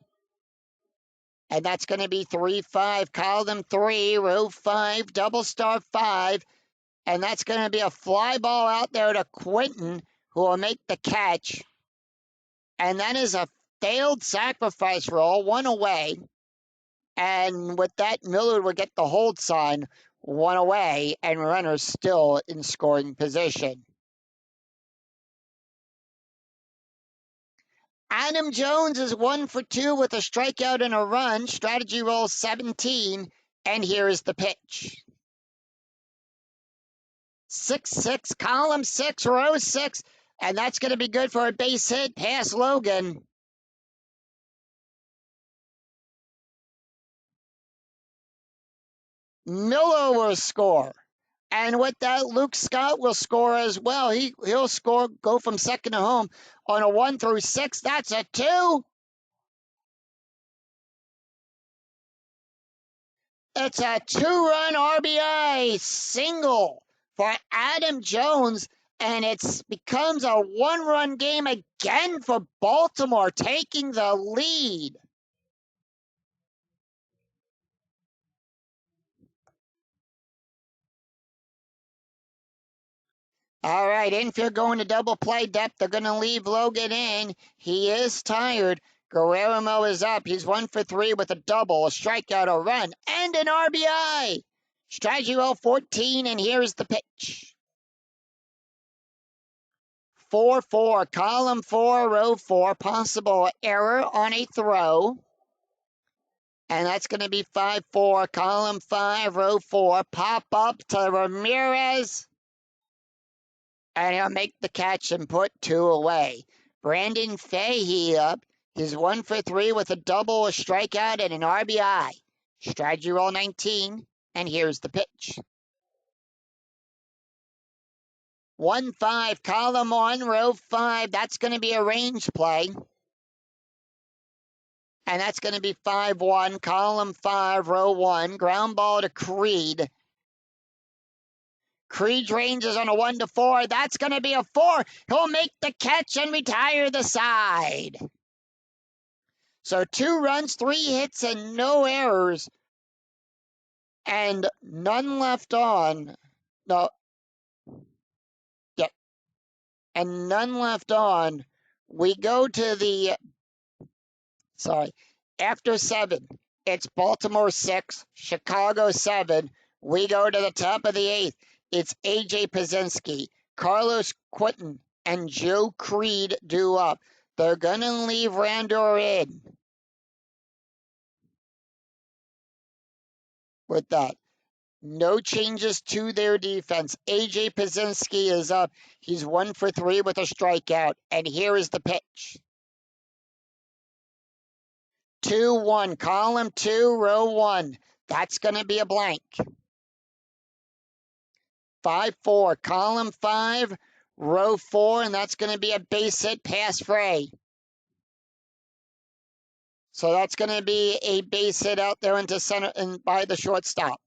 A: And that's going to be 3-5, column 3, row 5, double star 5. And that's going to be a fly ball out there to Quentin, who will make the catch. And that is a failed sacrifice roll, 1 away. And with that, Miller will get the hold sign, 1 away, and runners still in scoring position. Adam Jones is 1 for 2 with a strikeout and a run. Strategy roll 17, and here is the pitch. 6-6, column 6, row 6, and that's going to be good for a base hit past Logan. Miller will score. And with that, Luke Scott will score as well. He'll score, go from second to home on a 1 through 6. That's a 2. It's a 2-run RBI single for Adam Jones, and it becomes a 1-run game again for Baltimore, taking the lead. All right, infield going to double play depth. They're going to leave Logan in. He is tired. Guerrero is up. He's 1 for 3 with a double, a strikeout, a run, and an RBI. Strategy roll 14, and here's the pitch. 4-4, column 4, row 4. Possible error on a throw. And that's going to be 5-4, column 5, row 4. Pop up to Ramirez. And he'll make the catch and put 2 away. Brandon Fahey up. He's 1 for 3 with a double, a strikeout, and an RBI. Strategy roll 19, and here's the pitch. 1-5, column 1, row 5. That's going to be a range play. And that's going to be 5-1, column 5, row 1. Ground ball to Creed. Creed's range is on a 1-4. That's going to be a 4. He'll make the catch and retire the side. So 2 runs, 3 hits, and no errors. And none left on. No. Yep. And none left on. We go to the, after 7. It's Baltimore 6, Chicago 7. We go to the top of the 8th. It's A.J. Pazinski, Carlos Quentin, and Joe Creed due up. They're going to leave Randor in with that. No changes to their defense. A.J. Pazinski is up. He's 1 for 3 with a strikeout. And here is the pitch. 2-1, column 2, row 1. That's going to be a blank. 5-4, column 5, row 4, and that's going to be a base hit pass fray. So that's going to be a base hit out there into center and by the shortstop.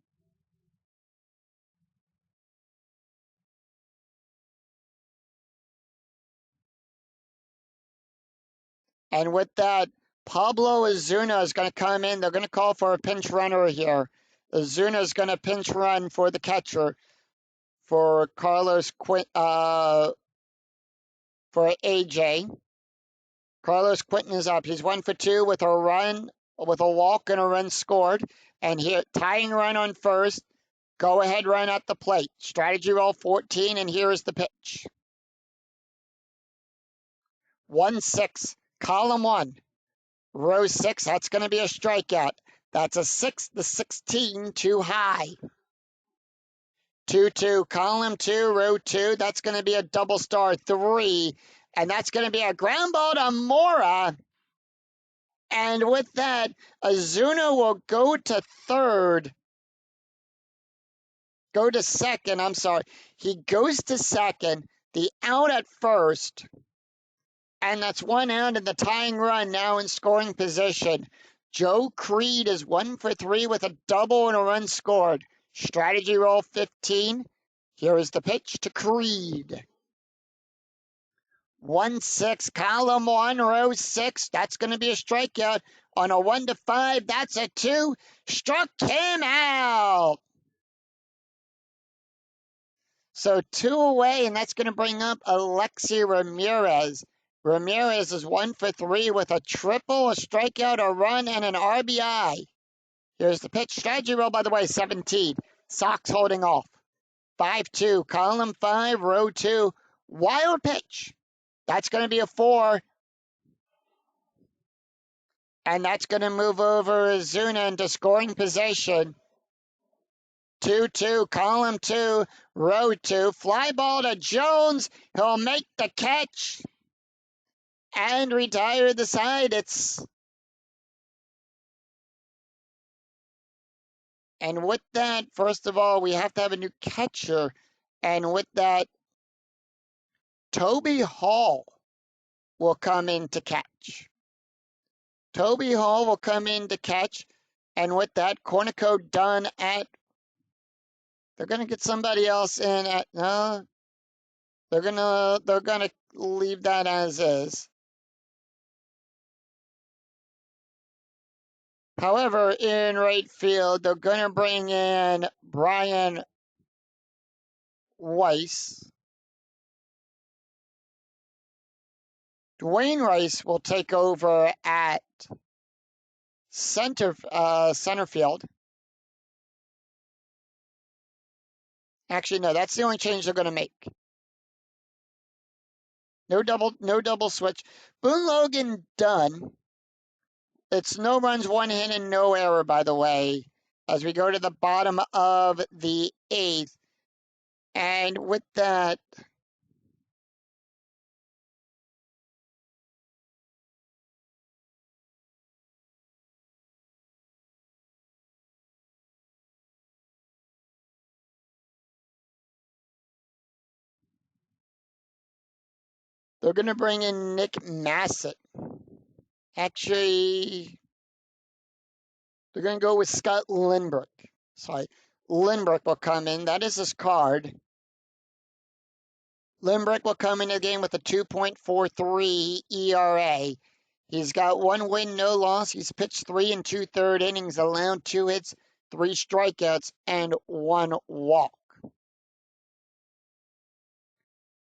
A: And with that, Pablo Ozuna is going to come in. They're going to call for a pinch runner here. Ozuna is going to pinch run for the catcher for Carlos for AJ. Carlos Quentin is up. He's 1 for 2 with a run, with a walk and a run scored. And here, tying run on first. Go ahead run at the plate. Strategy roll 14, and here is the pitch. 1-6, column 1, row 6. That's going to be a strikeout. That's a 6-16, too high. 2-2, column 2, row 2. That's going to be a double star 3. And that's going to be a ground ball to Mora. And with that, Ozuna will go to second. I'm sorry. He goes to second. The out at first. And that's 1 out in the tying run now in scoring position. Joe Creed is 1 for 3 with a double and a run scored. Strategy roll 15. Here is the pitch to Creed. 1-6, column 1, row 6. That's going to be a strikeout. On a 1-5, that's a 2. Struck him out. So 2 away, and that's going to bring up Alexi Ramirez. Ramirez is 1 for 3 with a triple, a strikeout, a run, and an RBI. Here's the pitch. Strategy roll, by the way, 17. Sox holding off. 5-2, column 5, row 2. Wild pitch. That's going to be a 4. And that's going to move over Ozuna into scoring position. 2-2, column 2, row 2. Fly ball to Jones. He'll make the catch and retire the side. And with that, first of all, we have to have a new catcher. And with that, Toby Hall will come in to catch. Toby Hall will come in to catch. And with that, Cornico done at... They're going to get somebody else in at... No. They're gonna leave that as is. However, in right field, they're going to bring in Brian Weiss. Dwayne Rice will take over at center field. Actually, no, that's the only change they're going to make. No double switch. Boone Logan done. It's no runs, 1 hit, and no error, by the way, as we go to the bottom of the 8th. And with that, They're going to bring in Nick Massett. Actually, they're going to go with Scott Lindbergh. Sorry, Lindbergh will come in. That is his card. Lindbergh will come into the game with a 2.43 ERA. He's got 1 win, no loss. He's pitched 3 2/3 innings, allowed 2 hits, 3 strikeouts, and 1 walk.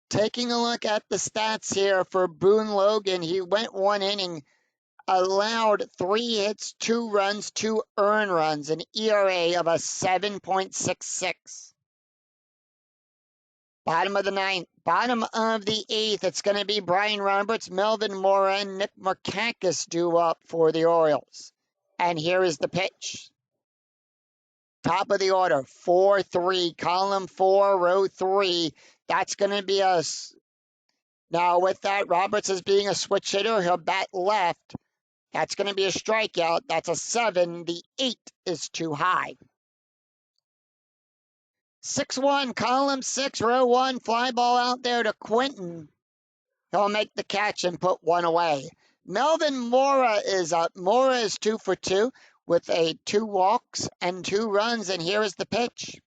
A: Taking a look at the stats here for Boone Logan, he went 1 inning, allowed 3 hits, 2 runs, 2 earned runs, an ERA of a 7.66. Bottom of the 9th, bottom of the 8th, it's going to be Brian Roberts, Melvin Mora, and Nick Markakis due up for the Orioles. And here is the pitch. Top of the order, 4-3, column 4, row 3. That's going to be us. Now, with that, Roberts is being a switch hitter. He'll bat left. That's going to be a strikeout. That's a 7. The 8 is too high. 6-1, column 6, row 1, fly ball out there to Quinton. He'll make the catch and put 1 away. Melvin Mora is up. Mora is 2 for 2 with 2 walks and 2 runs, and here is the pitch.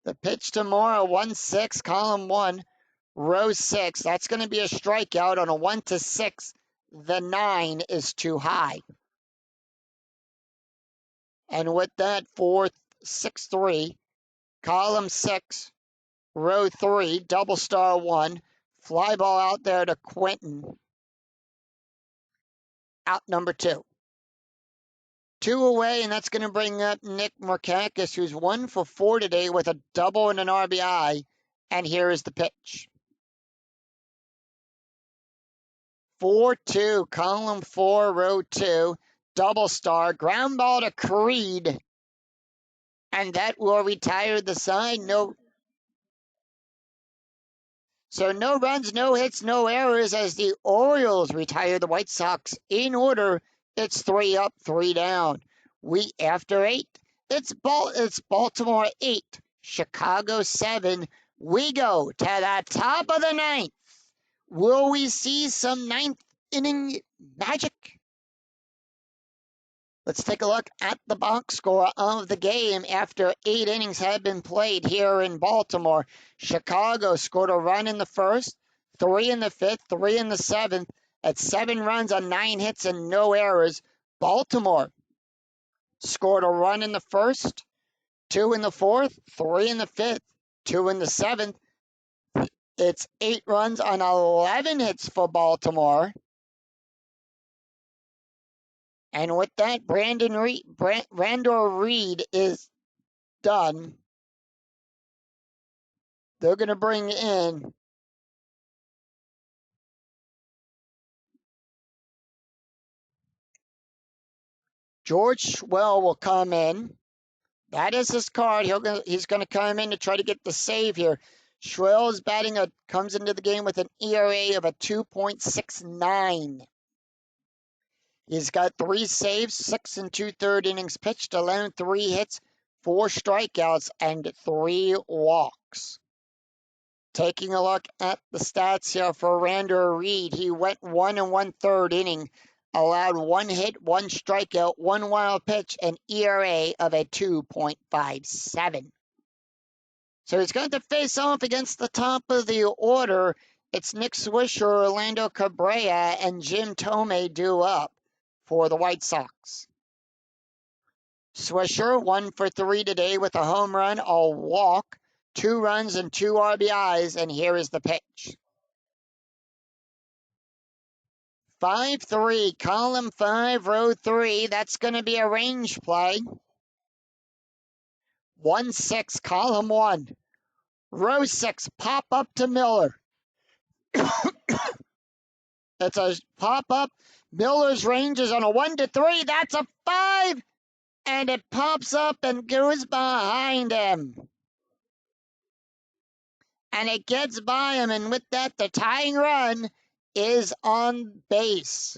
A: The pitch to Mora, 1-6, column 1, row 6. That's going to be a strikeout on a 1-6. The 9 is too high. And with that, 4-6-3, column 6, row 3, double star 1, fly ball out there to Quinton. Out number 2. 2 away, and that's going to bring up Nick Markakis, who's 1 for 4 today with a double and an RBI. And here is the pitch. 4-2, column 4, row 2, double star, ground ball to Creed. And that will retire the side. So no runs, no hits, no errors as the Orioles retire the White Sox in order. It's 3 up, 3 down. We after 8. It's Baltimore 8, Chicago 7. We go to the top of the 9th. Will we see some 9th inning magic? Let's take a look at the box score of the game after 8 innings have been played here in Baltimore. Chicago scored a run in the first, 3 in the 5th, 3 in the 7th, at 7 runs on 9 hits and no errors. Baltimore scored a run in the first, 2 in the 4th, 3 in the 5th, 2 in the 7th. It's 8 runs on 11 hits for Baltimore. And with that, Randall Reed is done. They're going to bring in George Schwell will come in. That is his card. He's going to come in to try to get the save here. Schwell is comes into the game with an ERA of a 2.69. He's got 3 saves, 6 2/3 innings pitched, allowed 3 hits, 4 strikeouts, and 3 walks. Taking a look at the stats here for Randall Reed, he went 1 1/3 inning, allowed 1 hit, 1 strikeout, 1 wild pitch, an ERA of a 2.57. So he's going to face off against the top of the order. It's Nick Swisher, Orlando Cabrera, and Jim Thome due up for the White Sox. Swisher 1 for 3 today with a home run, a walk, 2 runs, and 2 RBIs, and here is the pitch. 5-3, column 5, row 3. That's going to be a range play. 1-6, column 1. Row 6, pop up to Miller. It's a pop up. Miller's range is on a 1-3. That's a 5. And it pops up and goes behind him. And it gets by him. And with that, the tying run is on base.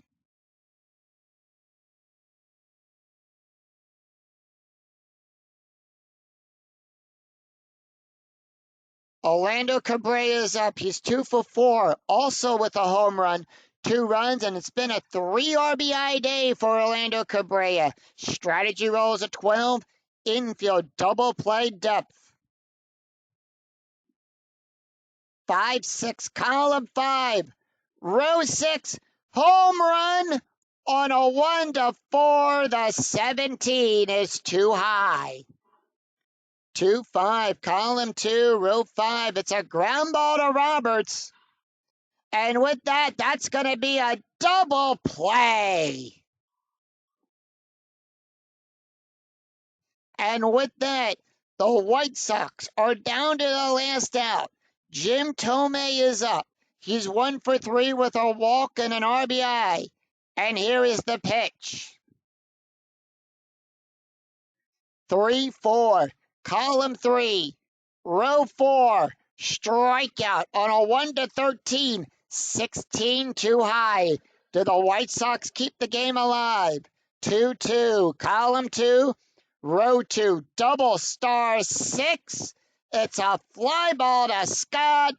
A: Orlando Cabrera is up. He's 2 for 4, also with a home run, 2 runs, and it's been a 3 RBI day for Orlando Cabrera. Strategy rolls at 12, infield double play depth. 5-6, column 5, row 6, home run on a 1-4. The 17 is too high. 2-5, column 2, row 5. It's a ground ball to Roberts. And with that, that's going to be a double play. And with that, the White Sox are down to the last out. Jim Thome is up. He's 1 for 3 with a walk and an RBI. And here is the pitch. 3-4, column 3, row 4, strikeout on a 1-13, 16 too high. Do the White Sox keep the game alive? 2-2, column 2, row 2, double star 6. It's a fly ball to Scott.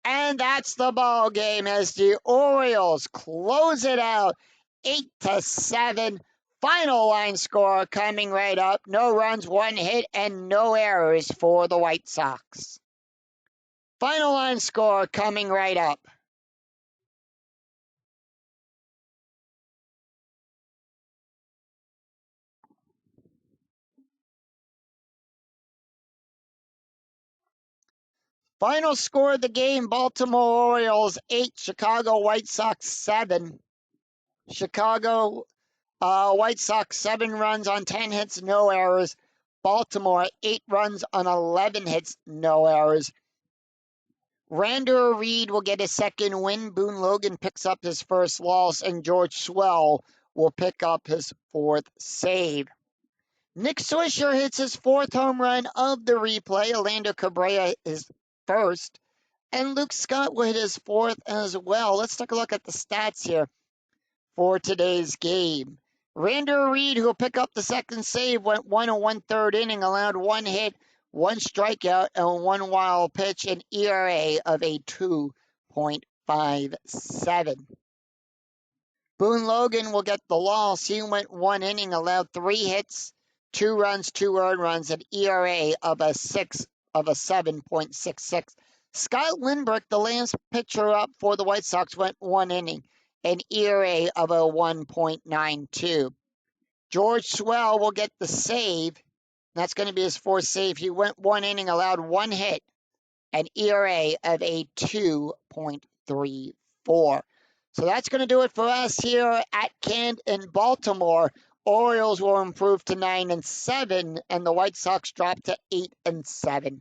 A: And that's the ball game as the Orioles close it out 8-7. Final line score coming right up. No runs, 1 hit, and no errors for the White Sox. Final line score coming right up. Final score of the game, Baltimore Orioles 8, Chicago White Sox 7. Chicago White Sox 7 runs on 10 hits, no errors. Baltimore 8 runs on 11 hits, no errors. Rander Reed will get his second win. Boone Logan picks up his first loss, and George Swell will pick up his 4th save. Nick Swisher hits his 4th home run of the replay. Orlando Cabrera is first, and Luke Scott will hit his 4th as well. Let's take a look at the stats here for today's game. Rander Reed, who will pick up the second save, went 1 1/3 inning, allowed 1 hit, 1 strikeout, and 1 wild pitch, an ERA of a 2.57. Boone Logan will get the loss. He went 1 inning, allowed 3 hits, 2 runs, 2 earned runs, an ERA of a 7.66. Scott Lindbergh, the last pitcher up for the White Sox, went 1 inning, an ERA of a 1.92. George Swell will get the save. That's going to be his 4th save. He went 1 inning, allowed 1 hit, an ERA of a 2.34. So that's going to do it for us here at Canton, Baltimore. Orioles will improve to 9-7, and the White Sox drop to 8-7.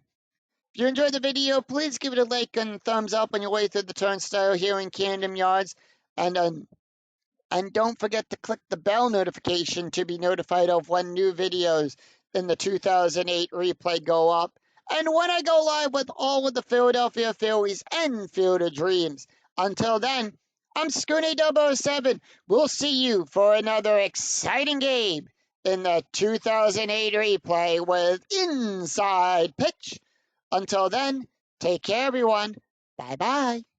A: If you enjoyed the video, please give it a like and thumbs up on your way through the turnstile here in Camden Yards. And don't forget to click the bell notification to be notified of when new videos in the 2008 replay go up. And when I go live with all of the Philadelphia Phillies and Field of Dreams. Until then, I'm Scooty 007. We'll see you for another exciting game in the 2008 replay with Inside Pitch. Until then, take care, everyone. Bye-bye.